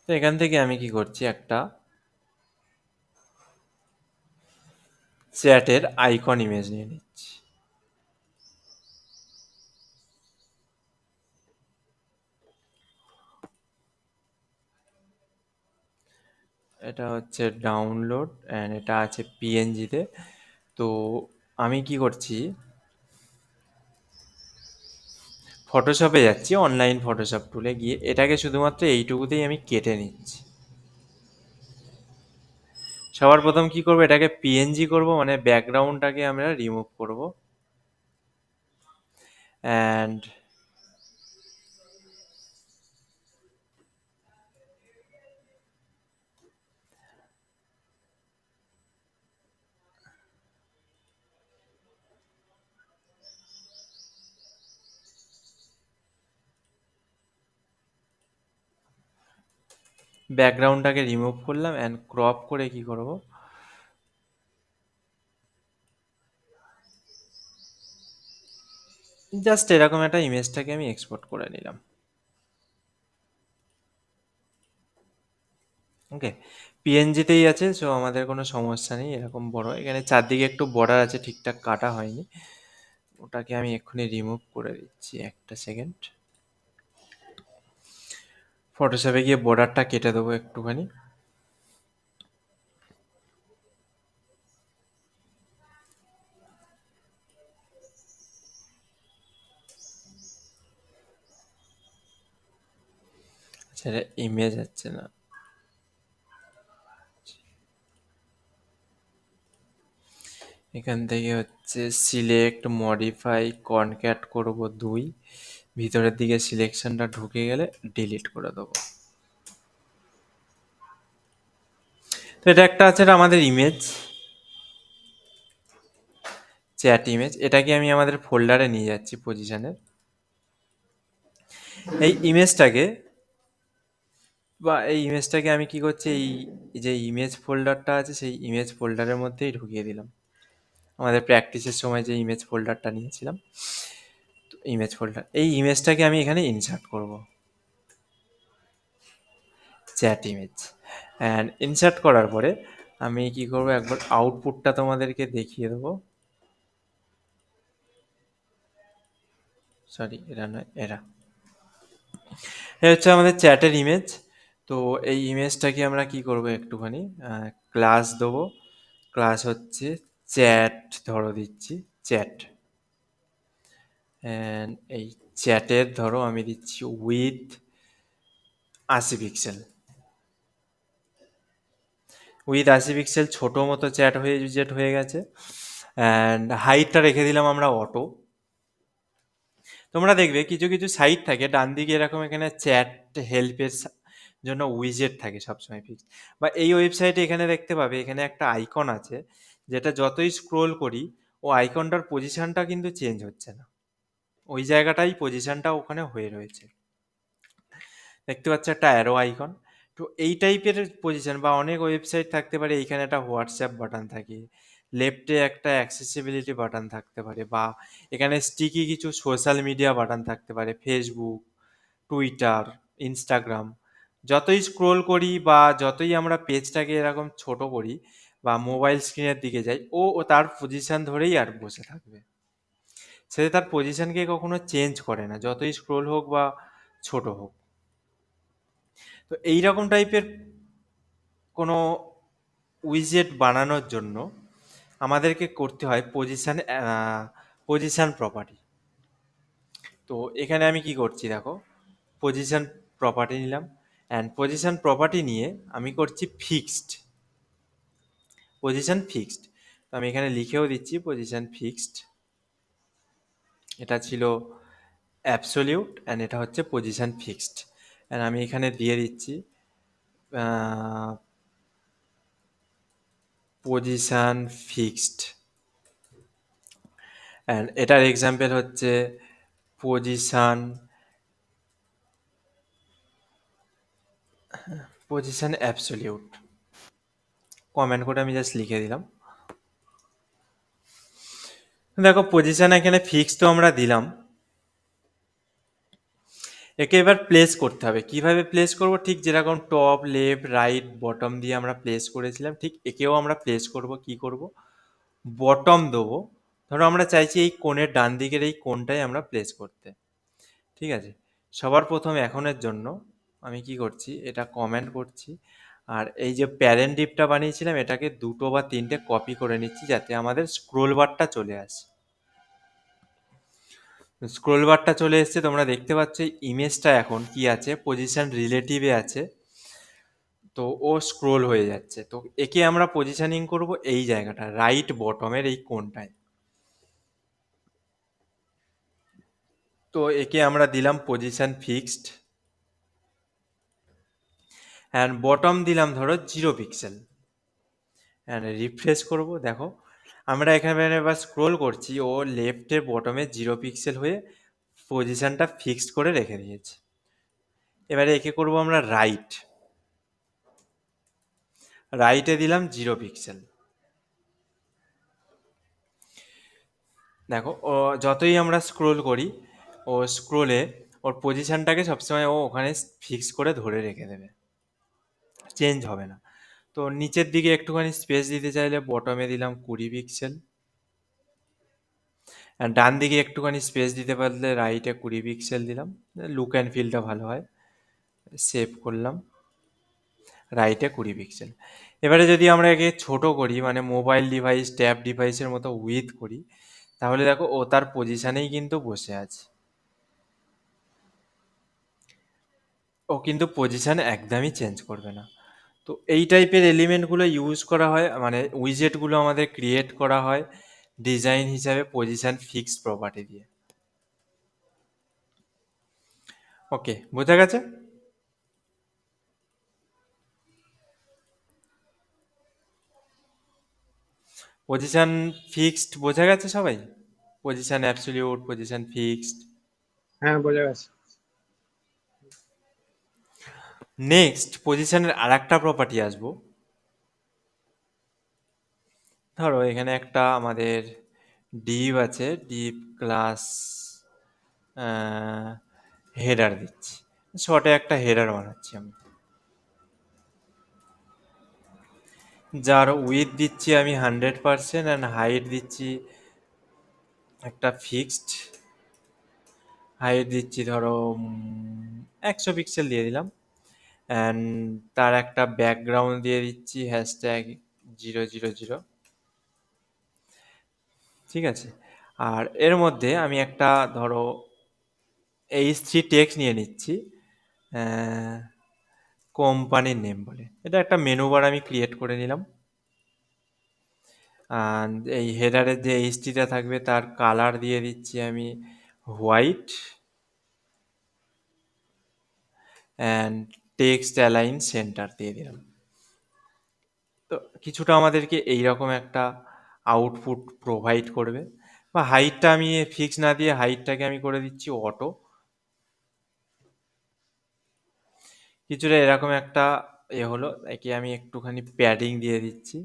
তো এখান থেকে আমি কি করছি, একটা চ্যাটের আইকন ইমেজ নিয়ে নিচ্ছি। এটা হচ্ছে ডাউনলোড অ্যান্ড এটা আছে পিএনজিতে। তো আমি কি করছি, ফটোশপে যাচ্ছি, অনলাইন ফটোশপ টুলে গিয়ে এটাকে শুধুমাত্র এইটুকুতেই আমি কেটে নিচ্ছি। সবার প্রথম কি করব, এটাকে পিএনজি করব, মানে ব্যাকগ্রাউন্ডটাকে আমরা রিমুভ করব। অ্যান্ড ব্যাকগ্রাউন্ডটাকে রিমুভ করলাম অ্যান্ড ক্রপ করে কি করব, জাস্ট এরকম একটা ইমেজটাকে আমি এক্সপোর্ট করে নিলাম। ওকে, পিএনজিতেই আছে, সো আমাদের কোনো সমস্যা নেই এরকম বড়। এখানে চারদিকে একটু বর্ডার আছে, ঠিকঠাক কাটা হয়নি, ওটাকে আমি এক্ষুনি রিমুভ করে দিচ্ছি, একটা সেকেন্ড। ফটোশপে গিয়ে বর্ডারটা কেটে দেবো একটুখানি। সেটা ইমেজ হচ্ছে না, এখান থেকে হচ্ছে সিলেক্ট মডিফাই কনক্যাট করব 2, ভিতরের দিকে সিলেকশনটা ঢুকে গেলে ডিলিট করে দেবো। তো এটা একটা আছে, এটা আমাদের ইমেজ, চ্যাট ইমেজ। এটাকে আমি আমাদের ফোল্ডারে নিয়ে যাচ্ছি পজিশনের। এই ইমেজটাকে আমি কি করছি, এই যে ইমেজ ফোল্ডারটা আছে সেই ইমেজ ফোল্ডারের মধ্যেই ঢুকিয়ে দিলাম। আমাদের প্র্যাকটিসের সময় যে ইমেজ ফোল্ডারটা নিয়েছিলাম, ইমেজ ফোল্ডার, এই ইমেজটাকে আমি এখানে ইনসার্ট করব, চ্যাট ইমেজ। অ্যান্ড ইনসার্ট করার পরে আমি কি করব, একবার আউটপুটটা তোমাদেরকে দেখিয়ে দেবো। সরি, এরা নয়, এরা এটা হচ্ছে আমাদের চ্যাটের ইমেজ। তো এই ইমেজটাকে আমরা কি করব, একটুখানি ক্লাস দেবো। ক্লাস হচ্ছে চ্যাট, ধরো দিচ্ছি চ্যাট। অ্যান্ড এই চ্যাটের ধরো আমি দিচ্ছি উইথ 80 পিক্সেল। উইথ 80 পিক্সেল ছোটো মতো চ্যাট হয়ে গেছে। অ্যান্ড হাইটটা রেখে দিলাম আমরা অটো। তোমরা দেখবে কিছু কিছু সাইট থাকে ডান দিকে এরকম, এখানে চ্যাট হেল্পের জন্য উইজেট থাকে সবসময় ফিক্স। বা এই ওয়েবসাইটে এখানে দেখতে পাবে, এখানে একটা আইকন আছে, যেটা যতই স্ক্রোল করি ও আইকনটার পজিশনটা কিন্তু চেঞ্জ হচ্ছে না, ওই জায়গাটাই পজিশনটা ওখানে হয়ে রয়েছে। দেখতে পাচ্ছ একটা অ্যারো আইকন। তো এই টাইপের পজিশন বা অনেক ওয়েবসাইট থাকতে পারে, এইখানে একটা হোয়াটসঅ্যাপ বাটন থাকে, লেফটে একটা অ্যাক্সেসিবিলিটি বাটন থাকতে পারে, বা এখানে স্টিকি কিছু সোশ্যাল মিডিয়া বাটন থাকতে পারে, ফেসবুক, টুইটার, ইনস্টাগ্রাম। যতই স্ক্রোল করি বা যতই আমরা পেজটাকে এরকম ছোট করি বা মোবাইল স্ক্রিনের দিকে যাই, ও তার পজিশন ধরেই আর বসে থাকবে, সে তার পজিশনকে কখনো চেঞ্জ করে না, যতই স্ক্রোল হোক বা ছোট হোক। তো এইরকম টাইপের কোনো উইজেট বানানোর জন্য আমাদেরকে করতে হয় পজিশন প্রপার্টি। তো এখানে আমি কি করছি দেখো, পজিশন প্রপার্টি নিলাম। অ্যান্ড পজিশন প্রপার্টি নিয়ে আমি করছি ফিক্সড, পজিশন ফিক্সড। তো আমি এখানে লিখেও দিচ্ছি পজিশন ফিক্সড। এটা ছিল অ্যাবসোলিউট অ্যান্ড এটা হচ্ছে পজিশন ফিক্সড। অ্যান্ড আমি এখানে দিয়ে দিচ্ছি পজিশন ফিক্সড। অ্যান্ড এটার এক্সাম্পল হচ্ছে পজিশন পজিশন অ্যাবসোলিউট। কমেন্ট করে আমি জাস্ট লিখে দিলাম। দেখো পজিশন এখানে ফিক্স তো আমরা দিলাম, একে এবার প্লেস করতে হবে। কিভাবে প্লেস করব, ঠিক যেরকম টপ লেফট রাইট বটম দিয়ে আমরা প্লেস করেছিলাম, ঠিক একেও আমরা প্লেস করব। কি করব, বটম দেবো। ধরো আমরা চাইছি এই কোণের ডান দিকের এই কোণটাই আমরা প্লেস করতে, ঠিক আছে। সবার প্রথম এখনের জন্য আমি কি করছি, এটা কমেন্ট করছি, আর এই যে প্যারেন্ট ডিপটা বানিয়েছিলাম এটাকে 2টো বা 3টে কপি করে নিচ্ছি, যাতে আমাদের স্ক্রোল বারটা চলে আসে। স্ক্রোল বারটা চলে এসছে, তোমরা দেখতে পাচ্ছ ইমেজটা এখন কি আছে, পজিশন রিলেটিভে আছে। তো ও স্ক্রোল হয়ে যাচ্ছে, তো একে আমরা পজিশনিং করব এই জায়গাটা, রাইট বটমের এই কোণটায়। তো একে আমরা দিলাম পজিশন ফিক্সড। অ্যান্ড বটম দিলাম ধরো 0 পিক্সেল। অ্যান্ড রিফ্রেশ করব, দেখো আমরা এখানে এবার স্ক্রোল করছি, ও লেফটের বটমে 0 পিক্সেল হয়ে পজিশনটা ফিক্সড করে রেখে দিয়েছে। এবারে একে করব আমরা রাইট, রাইটে দিলাম 0 পিক্সেল। দেখো ও যতই আমরা স্ক্রোল করি, ও স্ক্রোলে ওর পজিশনটাকে সবসময় ও ওখানে ফিক্স করে ধরে রেখে দেবে, চেঞ্জ হবে না। তো নিচের দিকে একটুখানি স্পেস দিতে চাইলে বটমে দিলাম 20 পিক্সেল। আর ডান দিকে একটুখানি স্পেস দিতে পারলে রাইটে 20 পিক্সেল দিলাম, লুক অ্যান্ড ফিলটা ভালো হয়। সেভ করলাম, রাইটে 20 পিক্সেল। এবারে যদি আমরা একে ছোট করি, মানে মোবাইল ডিভাইস ট্যাব ডিভাইসের মতো উইথ করি, তাহলে দেখো ও তার পজিশানেই কিন্তু বসে আছে, ও কিন্তু পজিশন একদমই চেঞ্জ করবে না। তো এই টাইপের এলিমেন্টগুলো ইউজ করা হয়, মানে উইজেটগুলো আমাদের ক্রিয়েট করা হয় ডিজাইন হিসাবে পজিশন ফিক্স প্রপার্টি দিয়ে। ওকে, বোঝা গেছে? পজিশন ফিক্সড বোঝা গেছে সবাই? Position absolute, position fixed. হ্যাঁ, বোঝা গেছে। নেক্সট পজিশনের আর একটা প্রপার্টি আসবো। ধরো এখানে একটা আমাদের ডিভ আছে, ডিভ ক্লাস হেডার দিচ্ছি, শর্টে একটা হেডার বানাচ্ছি আমি, যার উইথ দিচ্ছি আমি 100% অ্যান্ড হাইট দিচ্ছি একটা ফিক্সড হাইট দিচ্ছি, ধরো 100 পিক্সেল দিয়ে দিলাম, অ্যান্ড তার একটা ব্যাকগ্রাউন্ড দিয়ে দিচ্ছি #000। ঠিক আছে, আর এর মধ্যে আমি একটা ধরো H3 টেক্সট নিয়ে নিচ্ছি, কোম্পানির নেম বলে, এটা একটা মেনু বার আমি ক্রিয়েট করে নিলাম। আর এই হেডারের যে এইচটিটা থাকবে তার কালার দিয়ে দিচ্ছি আমি white, and text align centre দিয়ে দিলাম। তো কিছুটা আমাদেরকে এইরকম একটা আউটপুট প্রোভাইড করবে। বা হাইটটা আমি ফিক্স না দিয়ে হাইটটাকে আমি করে দিচ্ছি অটো। কিছুটা এরকম একটা হলো, একে আমি একটুখানি প্যাডিং দিয়ে দিচ্ছি।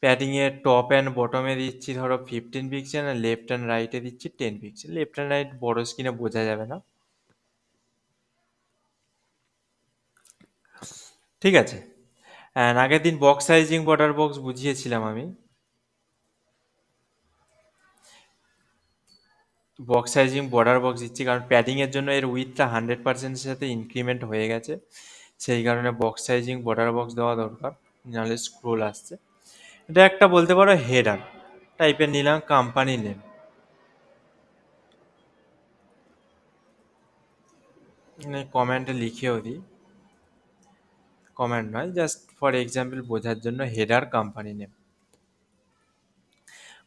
প্যাডিংয়ের টপ অ্যান্ড বটমে দিচ্ছি ধরো 15 পিক্সেল, আর লেফট অ্যান্ড রাইটে দিচ্ছি 10 পিক্সেল। লেফট অ্যান্ড রাইট বড় স্ক্রিনে বোঝা যাবে না। ঠিক আছে, অ্যান্ড আগের দিন বক্স সাইজিং বর্ডার বক্স বুঝিয়েছিলাম আমি। বক্স সাইজিং বর্ডার বক্স দিচ্ছি কারণ প্যাডিংয়ের জন্য এর উইথটা 100%-এর সাথে ইনক্রিমেন্ট হয়ে গেছে, সেই কারণে বক্স সাইজিং বর্ডার বক্স দেওয়া দরকার, নাহলে স্ক্রোল আসছে। এটা একটা বলতে পারো হেডার টাইপের নিলাম, কোম্পানি নেম। কমেন্টে লিখেও দিই, কমেন্ট নয়, জাস্ট ফর এক্সাম্পল বোঝার জন্য, হেডার কোম্পানি নেম।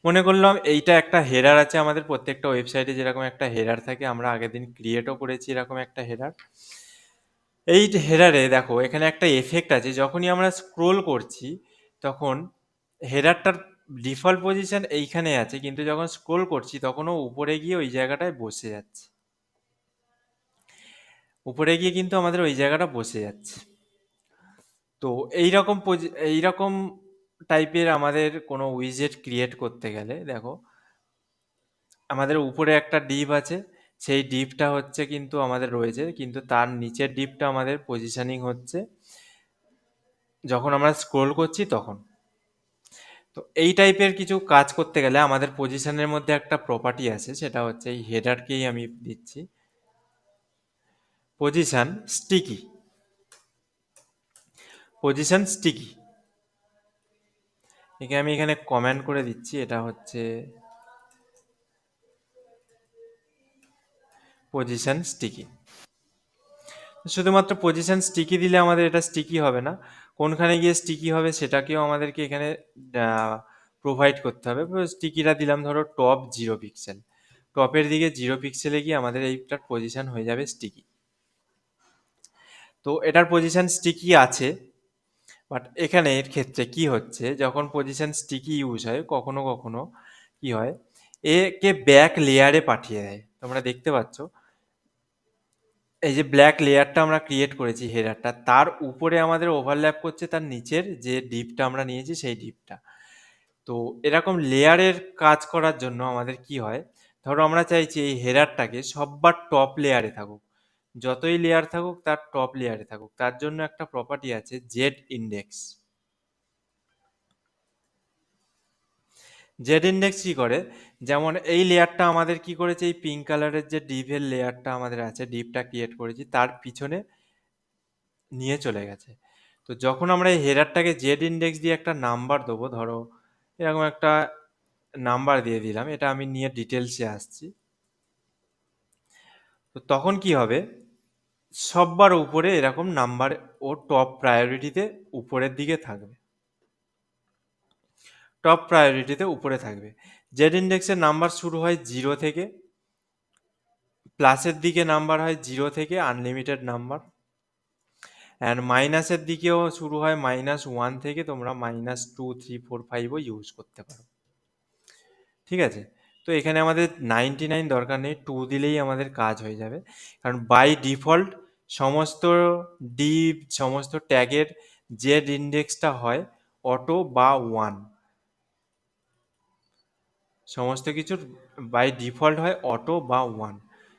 মনে করলাম এইটা একটা হেডার আছে, আমাদের প্রত্যেকটা ওয়েবসাইটে যেরকম একটা হেডার থাকে, আমরা আগের দিন ক্রিয়েটও করেছি এরকম একটা হেডার। এই হেডারে দেখো এখানে একটা এফেক্ট আছে, যখনই আমরা স্ক্রোল করছি তখন হেডারটার ডিফল্ট পজিশন এইখানে আছে, কিন্তু যখন স্ক্রোল করছি তখন ও উপরে গিয়ে ওই জায়গাটায় বসে যাচ্ছে, উপরে গিয়ে কিন্তু আমাদের ওই জায়গাটা বসে যাচ্ছে। তো এইরকম এইরকম টাইপের আমাদের কোনো উইজেট ক্রিয়েট করতে গেলে দেখো, আমাদের উপরে একটা ডিভ আছে, সেই ডিভটা হচ্ছে কিন্তু আমাদের রয়েছে, কিন্তু তার নিচের ডিভটা আমাদের পজিশনিং হচ্ছে যখন আমরা স্ক্রোল করছি তখন। তো এই টাইপের কিছু কাজ করতে গেলে আমাদের পজিশনের মধ্যে একটা প্রপার্টি আছে, সেটা হচ্ছে এই হেডারকেই আমি দিচ্ছি পজিশন স্টিকি। পজিশন স্টিকি একে আমি এখানে কমেন্ট করে দিচ্ছি, এটা হচ্ছে পজিশন স্টিকি। শুধুমাত্র পজিশন স্টিকি দিলে আমাদের এটা স্টিকি হবে না, কোনখানে গিয়ে স্টিকি হবে সেটাকেও আমাদেরকে এখানে প্রোভাইড করতে হবে। স্টিকিটা দিলাম ধরো টপ 0 পিক্সেল, টপের দিকে 0 পিক্সেলে গিয়ে আমাদের এইটার পজিশন হয়ে যাবে স্টিকি। তো এটার পজিশন স্টিকি আছে, বাট এখানে এর ক্ষেত্রে কি হচ্ছে, যখন পজিশন স্টিকি ইউজ হয় কখনো কখনো কি হয়, একে ব্যাক লেয়ারে পাঠিয়ে দেয়। তোমরা দেখতে পাচ্ছ এই যে ব্ল্যাক লেয়ারটা আমরা ক্রিয়েট করেছি হেডারটা, তার উপরে আমাদের ওভারল্যাপ করছে তার নিচের যে ডিপটা আমরা নিয়েছি সেই ডিপটা। তো এরকম লেয়ারের কাজ করার জন্য আমাদের কি হয়, ধরো আমরা চাইছি এই হেডারটাকে সববার টপ লেয়ারে থাকুক, যতই লেয়ার থাকুক তার টপ লেয়ারে থাকুক, তার জন্য একটা প্রপার্টি আছে জেড ইন্ডেক্স। জেড ইন্ডেক্স কি করে, যেমন এই লেয়ারটা আমাদের কি করেছে, এই পিঙ্ক কালারের যে ডিভের লেয়ারটা আমাদের আছে, ডিভটা ক্রিয়েট করেছি তার পিছনে নিয়ে চলে গেছে। তো যখন আমরা এই হেডারটাকে জেড ইন্ডেক্স দিয়ে একটা নাম্বার দেবো, ধরো এরকম একটা নাম্বার দিয়ে দিলাম, এটা আমি নিয়ে ডিটেলসে আসছি। তো তখন কি হবে, সববার উপরে এরকম নাম্বার ও টপ প্রায়োরিটিতে উপরের দিকে থাকবে, টপ প্রায়োরিটিতে উপরে থাকবে। জেড ইন্ডেক্সের নাম্বার শুরু হয় 0 থেকে, প্লাসের দিকে নাম্বার হয় 0 থেকে আনলিমিটেড নাম্বার, অ্যান্ড মাইনাসের দিকেও শুরু হয় -1 থেকে, তোমরা -2 3 4 5ও ইউজ করতে পারো। ঠিক আছে, তো এখানে আমাদের 99 দরকার নেই, 2 দিলেই আমাদের কাজ হয়ে যাবে, কারণ বাই ডিফল্ট সমস্ত ডিভ সমস্ত ট্যাগের জেড ইন্ডেক্সটা হয় অটো বা 1, সমস্ত কিছুর বাই ডিফল্ট হয় অটো বা 1।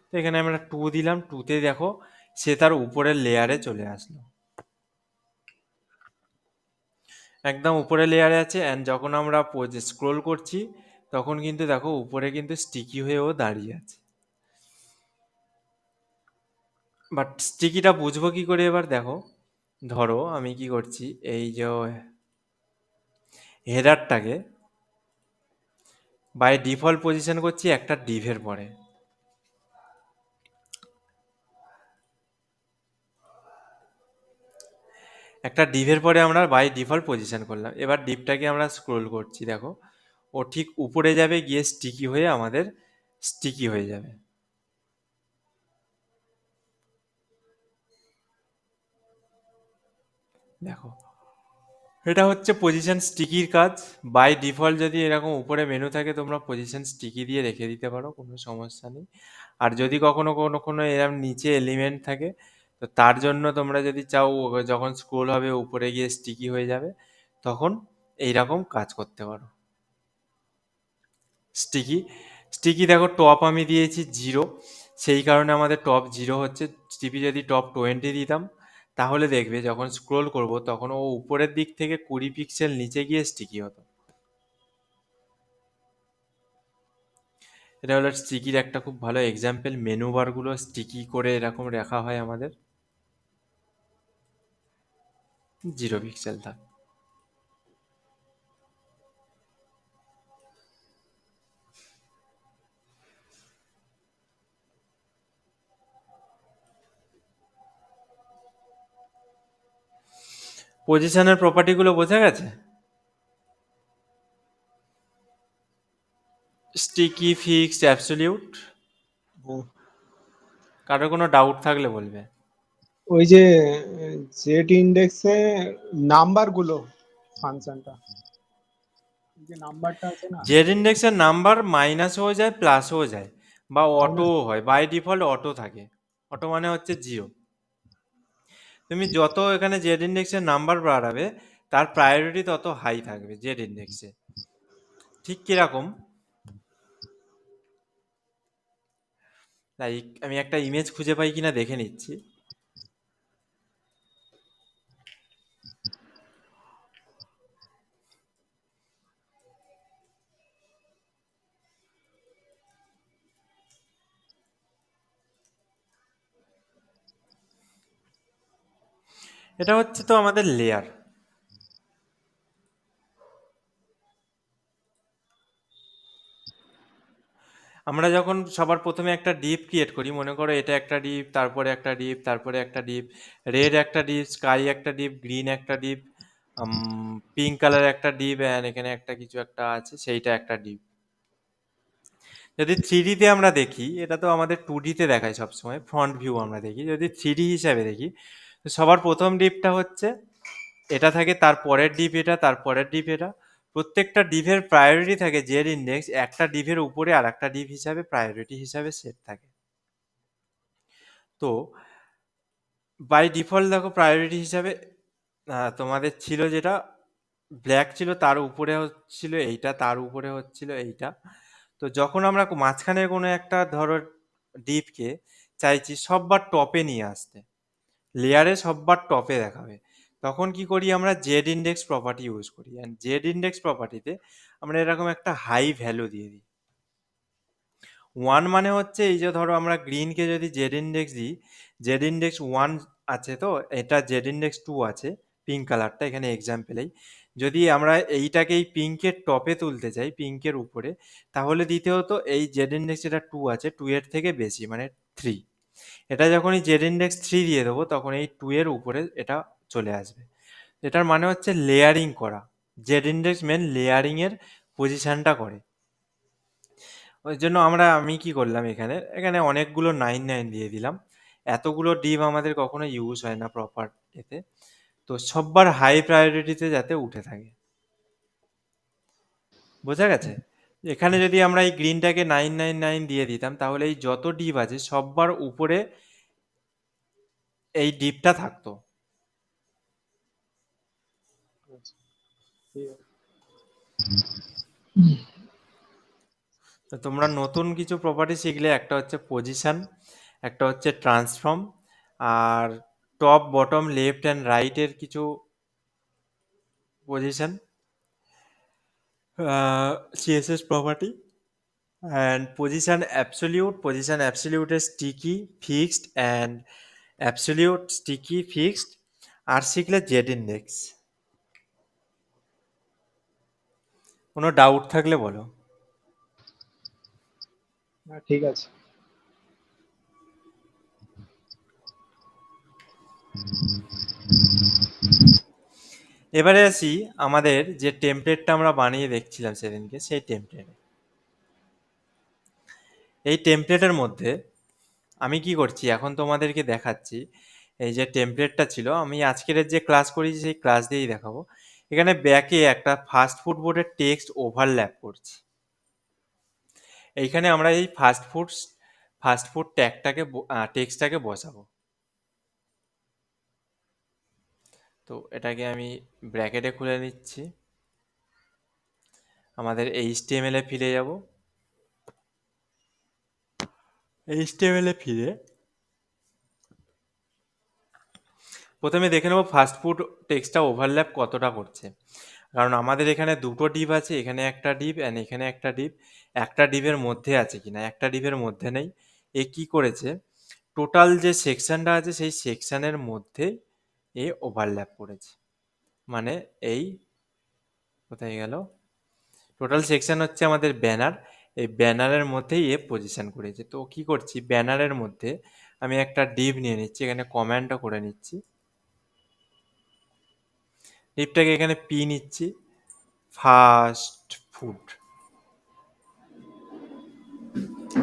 তো এখানে আমরা 2 দিলাম, 2তে দেখো সে তার উপরের লেয়ারে চলে আসলো, একদম উপরের লেয়ারে আছে। অ্যান্ড যখন আমরা স্ক্রোল করছি তখন কিন্তু দেখো উপরে কিন্তু স্টিকি হয়েও দাঁড়িয়ে আছে। বাট স্টিকিটা বুঝবো কি করে এবার দেখো, ধরো আমি কি করছি, এই যে হেডারটাকে বাই ডিফল্ট পজিশন করছি একটা ডিভের পরে, একটা ডিভের পরে আমরা বাই ডিফল্ট পজিশন করলাম। এবার ডিভটাকে আমরা স্ক্রোল করছি, দেখো ও ঠিক উপরে যাবে, গিয়ে স্টিকি হয়ে আমাদের স্টিকি হয়ে যাবে। দেখো এটা হচ্ছে পজিশন স্টিকির কাজ। বাই ডিফল্ট যদি এরকম উপরে মেনু থাকে তোমরা পজিশন স্টিকি দিয়ে রেখে দিতে পারো, কোনো সমস্যা নেই। আর যদি কখনো কোনো কোনো এরকম নিচে এলিমেন্ট থাকে তো তার জন্য তোমরা যদি চাও যখন স্ক্রোল হবে উপরে গিয়ে স্টিকি হয়ে যাবে, তখন এইরকম কাজ করতে পারো। স্টিকি স্টিকি দেখো টপ আমি দিয়েছি 0, সেই কারণে আমাদের টপ 0 হচ্ছে। টিপি যদি টপ 20 দিতাম তাহলে দেখবে যখন স্ক্রোল করব তখন ও উপরের দিক থেকে 20 পিক্সেল নিচে গিয়ে স্টিকি হতো। এটা হলো স্টিকির একটা খুব ভালো এক্সাম্পল। মেনু বারগুলো স্টিকি করে এরকম রাখা হয় আমাদের, 0 পিক্সেল থাক। পজিশনের প্রপার্টিগুলো বোঝা গেছে? Sticky, fixed, absolute. হ্যাঁ। কারো কোনো ডাউট থাকলে বলবে। ওই যে জেড ইন্ডেক্সে নাম্বার গুলো ফাংশনটা, যে নাম্বারটা আছে না, জেড ইন্ডেক্সের নাম্বার মাইনাস হয়ে যায়, প্লাস হয়ে যায়, বা মাইনাস। অটোও হয়। বাই ডিফল্ট অটো থাকে, অটো মানে হচ্ছে 0। তুমি যত এখানে জেড ইন্ডেক্সের নাম্বার বাড়াবে তার প্রায়োরিটি তত হাই থাকবে জেড ইন্ডেক্সে। ঠিক কিরকম, লাইক আমি একটা ইমেজ খুঁজে পাই কিনা দেখে নিচ্ছি। এটা হচ্ছে তো আমাদের লেয়ার। আমরা যখন সবার প্রথমে একটা ডিপ ক্রিয়েট করি, মনে করো এটা একটা ডিপ, তারপরে একটা ডিপ, তারপরে একটা ডিপ, রেড একটা ডিপ, স্কাই একটা ডিপ, গ্রিন একটা ডিপ, পিঙ্ক কালার একটা ডিপ, অ্যান্ড এখানে একটা কিছু একটা আছে সেইটা একটা ডিপ। যদি 3D-তে আমরা দেখি, এটা তো আমাদের 2D-তে দেখায় সবসময়, ফ্রন্ট ভিউ আমরা দেখি। যদি 3D হিসাবে দেখি তো সবার প্রথম ডিপটা হচ্ছে এটা থাকে, তার পরের ডিপ এটা, তার পরের ডিপ এটা। প্রত্যেকটা ডিপের প্রায়োরিটি থাকে জেড ইন্ডেক্স, একটা ডিপের উপরে আর একটা ডিপ হিসাবে প্রায়োরিটি হিসাবে সেট থাকে। তো বাই ডিফল্ট দেখো প্রায়োরিটি হিসাবে তোমাদের ছিল যেটা ব্ল্যাক ছিল, তার উপরে হচ্ছিল এইটা, তার উপরে হচ্ছিল এইটা। তো যখন আমরা মাঝখানে কোনো একটা ধরো ডিপকে চাইছি সববার টপে নিয়ে আসতে, লেয়ারে সববার টপে দেখাবে, তখন কি করি আমরা জেড ইন্ডেক্স প্রপার্টি ইউজ করি। অ্যান্ড জেড ইন্ডেক্স প্রপার্টিতে আমরা এরকম একটা হাই ভ্যালু দিয়ে দিই। 1 মানে হচ্ছে এই যে ধরো আমরা গ্রিনকে যদি জেড ইন্ডেক্স দিই, জেড ইন্ডেক্স 1 আছে, তো এটা জেড ইন্ডেক্স 2 আছে, পিঙ্ক কালারটা এখানে এক্সাম্পলেই। যদি আমরা এইটাকে এই পিঙ্কের টপে তুলতে চাই, পিঙ্কের উপরে, তাহলে দিতে হতো এই জেড ইন্ডেক্স যেটা 2 আছে 2 এর থেকে বেশি মানে 3। এটা যখনই জেড ইন্ডেক্স 3 দিয়ে দেবো তখন এই 2 এর উপরে এটা চলে আসবে। এটার মানে হচ্ছে লেয়ারিং করা। জেড ইন্ডেক্স মেন লেয়ারিং এর পজিশনটা করে। ওই জন্য আমি কি করলাম, এখানে এখানে অনেকগুলো 9 দিয়ে দিলাম। এতগুলো ডিভ আমাদের কখনো ইউজ হয় না প্রপার এতে, তো সববার হাই প্রায়োরিটিতে যাতে উঠে থাকে। বোঝা গেছে? এখানে যদি আমরা এই গ্রিনটাকে 9 দিয়ে দিতাম তাহলে এই যত ডিভ আছে সববার উপরে এই ডিপটা থাকতো। আচ্ছা, ঠিক আছে। তো তোমরা নতুন কিছু প্রপার্টি শিখলে, একটা হচ্ছে পজিশন, একটা হচ্ছে ট্রান্সফর্ম, আর টপ বটম লেফট অ্যান্ড রাইটের কিছু position, CSS property, and position absolute is sticky fixed and absolute sticky fixed, আর শিখলে জেড ইন্ডেক্স। কোনো ডাউট থাকলে বলো। না, ঠিক আছে। এবারে আসি আমাদের যে টেমপ্লেটটা আমরা বানিয়ে দেখছিলাম সেদিনকে, সেই টেমপ্লেটে। এই টেমপ্লেটের মধ্যে আমি কি করছি এখন তোমাদেরকে দেখাচ্ছি। এই যে টেমপ্লেটটা ছিল, আমি আজকের যে ক্লাস করেছি সেই ক্লাস দিয়েই দেখাবো। এখানে ব্যাকে একটা ফাস্ট ফুড বোর্ডের টেক্সট ওভারল্যাপ করছি। এইখানে আমরা এই ফাস্ট ফুড ট্যাগটাকে টেক্সটটাকে বসাবো। তো এটাকে আমি ব্র্যাকেটে খুলে নিচ্ছি। আমাদের এইচটিএমএল এ ফিরে যাব। এইচটিএমএল এ ফিরে প্রথমে দেখে নেব ফাস্ট ফুড টেক্সটটা ওভারল্যাপ কতটা করছে। কারণ আমাদের এখানে দুটো ডিভ আছে, এখানে একটা ডিভ অ্যান্ড এখানে একটা ডিভ। একটা ডিভের মধ্যে আছে কিনা, একটা ডিভের মধ্যে নেই। এ কি করেছে, টোটাল যে সেকশনটা আছে সেই সেকশনের মধ্যে এ ওভারল্যাপ করেছে। মানে এই কোথায় গেল, টোটাল সেকশন হচ্ছে আমাদের ব্যানার, এই ব্যানারের মধ্যেই এ পজিশন করেছে। তো কি করছি, ব্যানারের মধ্যে আমি একটা ডিভ নিয়ে নিচ্ছি, এখানে কমেন্টও করে নিচ্ছি। ডিভটাকে এখানে পি নিচ্ছি, ফাস্ট ফুড।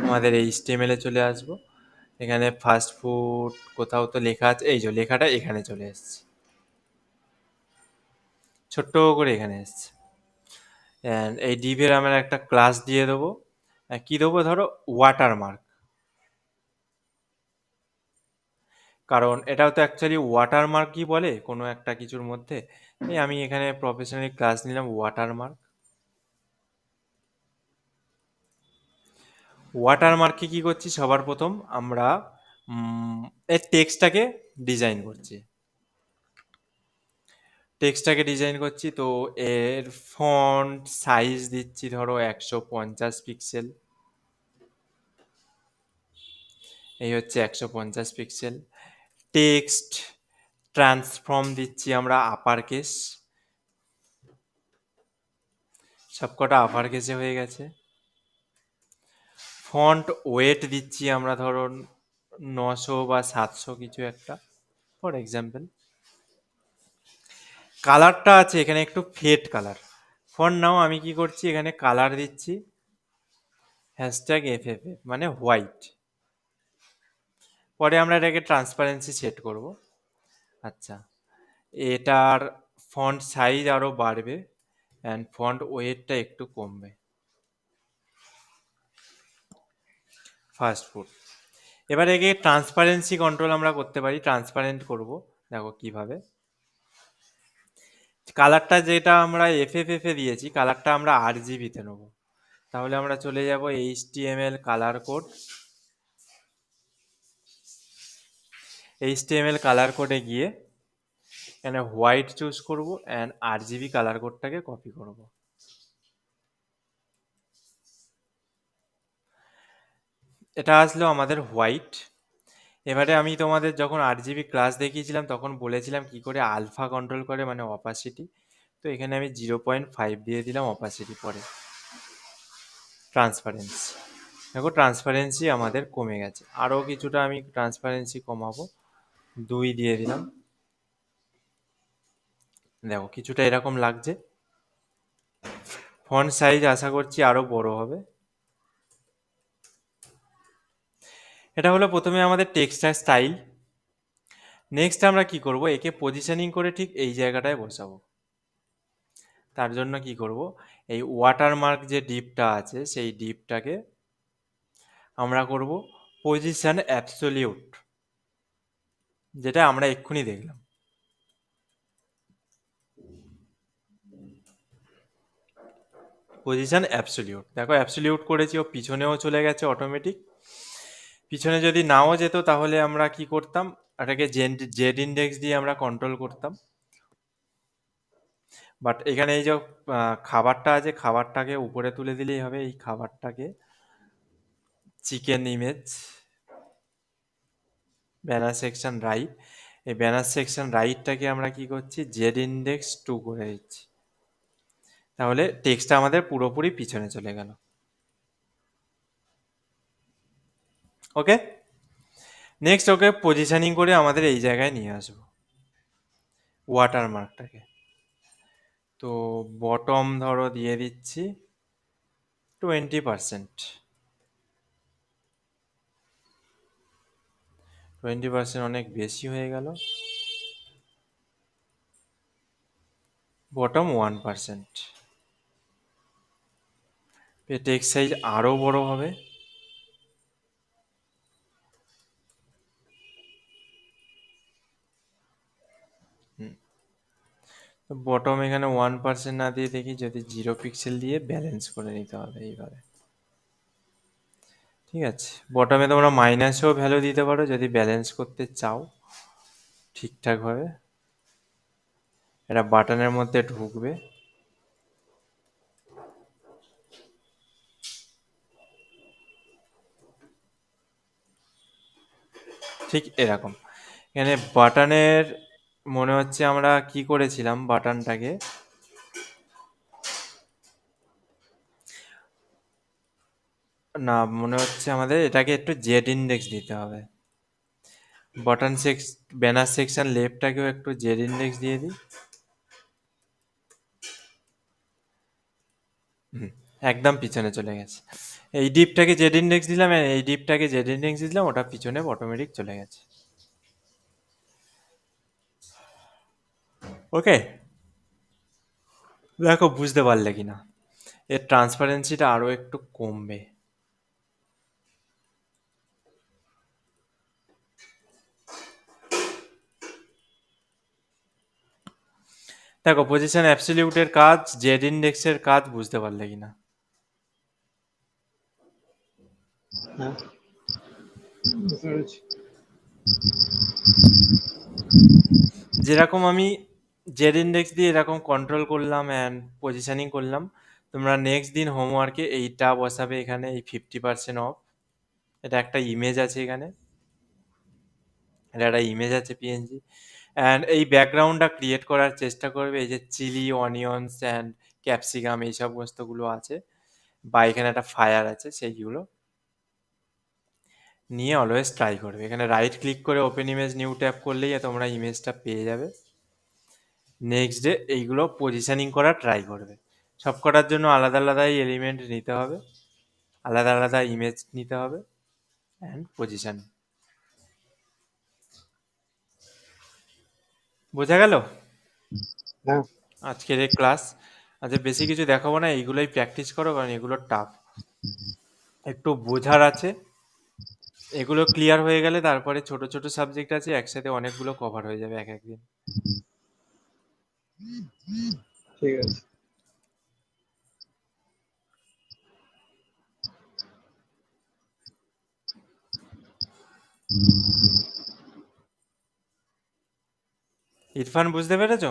আমাদের এই এইচটিএমএল এ চলে আসব। এখানে ফাস্ট ফুড কোথাও তো লেখা আছে, এই যে লেখাটা এখানে চলে এসছে, ছোট্ট করে এখানে এসছে। অ্যান্ড এই ডিভের আমরা একটা ক্লাস দিয়ে দেবো। কি দেবো, ধরো ওয়াটারমার্ক। কারণ এটাও তো অ্যাকচুয়ালি ওয়াটারমার্কই বলে কোনো একটা কিছুর মধ্যে। এই আমি এখানে প্রফেশনালি ক্লাস নিলাম ওয়াটারমার্ক। ওয়াটারমার্কে কি করছি, সবার প্রথম আমরা এর টেক্সটটাকে ডিজাইন করছি। টেক্সটটাকে ডিজাইন করছি, তো এর ফন্ট সাইজ দিচ্ছি ধরো 150 পিক্সেল। এই হচ্ছে 150 পিক্সেল। টেক্সট ট্রান্সফর্ম দিচ্ছি আমরা আপার কেস, সবকটা আপার কেসে হয়ে গেছে। ফন্ট ওয়েট দিচ্ছি আমরা ধরো 900 বা 700 কিছু একটা, ফর এক্সাম্পল। কালারটা আছে এখানে একটু ফেড কালার। ফন্ট নাও আমি কি করছি, এখানে কালার দিচ্ছি #FFF, মানে হোয়াইট। পরে আমরা এটাকে ট্রান্সপারেন্সি সেট করব। আচ্ছা, এটার ফন্ট সাইজ আরও বাড়বে অ্যান্ড ফন্ট ওয়েটটা একটু কমবে। Fast food. এবার একে ট্রান্সপারেন্সি কন্ট্রোল আমরা করতে পারি, ট্রান্সপারেন্ট করব। দেখো কিভাবে, কালারটা যেটা আমরা এফএফএফ এ দিয়েছি, কালারটা আমরা আরজিবিতে নেব। তাহলে আমরা চলে যাব HTML colour code. HTML colour কোডে গিয়ে এখানে হোয়াইট চুজ করব অ্যান্ড আরজিবি কালার কোডটাকে কপি করব। এটা আসলো আমাদের হোয়াইট। এবারে আমি তোমাদের যখন আরজিবি ক্লাস দেখিয়েছিলাম তখন বলেছিলাম কি করে আলফা কন্ট্রোল করে, মানে অপাসিটি। তো এখানে আমি 0.5 দিয়ে দিলাম অপাসিটি, পরে ট্রান্সপারেন্সি। দেখো ট্রান্সপারেন্সি আমাদের কমে গেছে। আরও কিছুটা আমি ট্রান্সপারেন্সি কমাবো, 2 দিয়ে দিলাম। দেখো কিছুটা এরকম লাগছে। ফন্ট সাইজ আশা করছি আরও বড় হবে। এটা হলো প্রথমে আমাদের টেক্সটার স্টাইল। নেক্সট আমরা কি করব, একে পজিশনিং করে ঠিক এই জায়গাটায় বসাবো। তার জন্য কি করব, এই ওয়াটারমার্ক যে ডিপটা আছে সেই ডিপটাকে আমরা করব পজিশন অ্যাবসলিউট। যেটা আমরা এক্ষুনি দেখলাম। পজিশন অ্যাবসলিউট, দেখো অ্যাবসলিউট করেছি, ও পিছনেও চলে গেছে অটোমেটিক। পিছনে যদি নাও যেত তাহলে আমরা কি করতাম, এটাকে জেড ইন্ডেক্স দিয়ে আমরা কন্ট্রোল করতাম। বাট এখানে এই যে খাবারটা আছে, খাবারটাকে উপরে তুলে দিলেই হবে। এই খাবারটাকে chicken image banner section right, এই ব্যানার সেকশন রাইটটাকে আমরা কি করছি, জেড ইন্ডেক্স 2 করে দিচ্ছি। তাহলে টেক্সটটা আমাদের পুরোপুরি পিছনে চলে গেল। ওকে, নেক্সট ওকে পজিশনিং করে আমাদের এই জায়গায় নিয়ে আসবো ওয়াটারমার্কটাকে। তো বটম ধরো দিয়ে দিচ্ছি 20%। 20% অনেক বেশি হয়ে গেল। বটম 1%। টেক্সট সাইজ আরও বড় হবে। বটম এখানে 1% না দিয়ে দেখি যদি 0 পিক্সেল দিয়ে ব্যালেন্স করে নিতে হবে এইভাবে। ঠিক আছে, বটমে তোমরা মাইনাসেও ভ্যালু দিতে পারো যদি ব্যালেন্স করতে চাও ঠিকঠাকভাবে। এটা বাটনের মধ্যে ঢুকবে। ঠিক এরকম। এখানে বাটনের মনে হচ্ছে আমরা কি করেছিলাম, বাটনটাকে না, মনে হচ্ছে আমাদের এটাকে একটু জেড ইন্ডেক্স দিতে হবে। বটন ব্যানার সেকশন লেফটটাকেও একটু জেড ইন্ডেক্স দিয়ে দিই। একদম পিছনে চলে গেছে। এই ডিপটাকে জেড ইন্ডেক্স দিলাম, এই ডিপটাকে জেড ইন্ডেক্স দিলাম, ওটা পিছনে অটোমেটিক চলে গেছে। ওকে, দেখো বুঝতে পারলে কিনা, এর ট্রান্সপারেন্সিটা আরো একটু কমবে। দেখো পজিশন অ্যাবসলিউটের কাজ, জেড ইন্ডেক্সের কাজ বুঝতে পারলে কিনা। হ্যাঁ, বুঝতে পেরেছি। যেরকম আমি জেড ইন্ডেক্স দিয়ে এরকম কন্ট্রোল করলাম অ্যান্ড পজিশনিং করলাম, তোমরা নেক্সট দিন হোমওয়ার্কে এইটা বসাবে এখানে, এই 50% অফ। এটা একটা ইমেজ আছে এখানে, এটা একটা ইমেজ আছে পিএনজি, অ্যান্ড এই ব্যাকগ্রাউন্ডটা ক্রিয়েট করার চেষ্টা করবে। এই যে চিলি, অনিয়নস অ্যান্ড ক্যাপসিকাম এই সমস্তগুলো আছে, বা এখানে একটা ফায়ার আছে, সেইগুলো নিয়ে অলওয়েজ ট্রাই করবে। এখানে রাইট ক্লিক করে ওপেন ইমেজ নিউ ট্যাব করলেই তোমরা ইমেজটা পেয়ে যাবে। নেক্সট ডে এইগুলো পজিশনিং করা ট্রাই করবে। সব কটার জন্য আলাদা আলাদাই এলিমেন্ট নিতে হবে, আলাদা আলাদা ইমেজ নিতে হবে অ্যান্ড পজিশন। বোঝা গেল হ্যাঁ, আজকের এই ক্লাস? আচ্ছা, বেশি কিছু দেখাবো না, এইগুলোই প্র্যাকটিস করো কারণ এগুলো টাফ, একটু বোঝার আছে। এগুলো ক্লিয়ার হয়ে গেলে তারপরে ছোট ছোট সাবজেক্ট আছে, একসাথে অনেকগুলো কভার হয়ে যাবে এক একদিন। ঠিক আছে। ইরফান বুঝতে পেরেছো?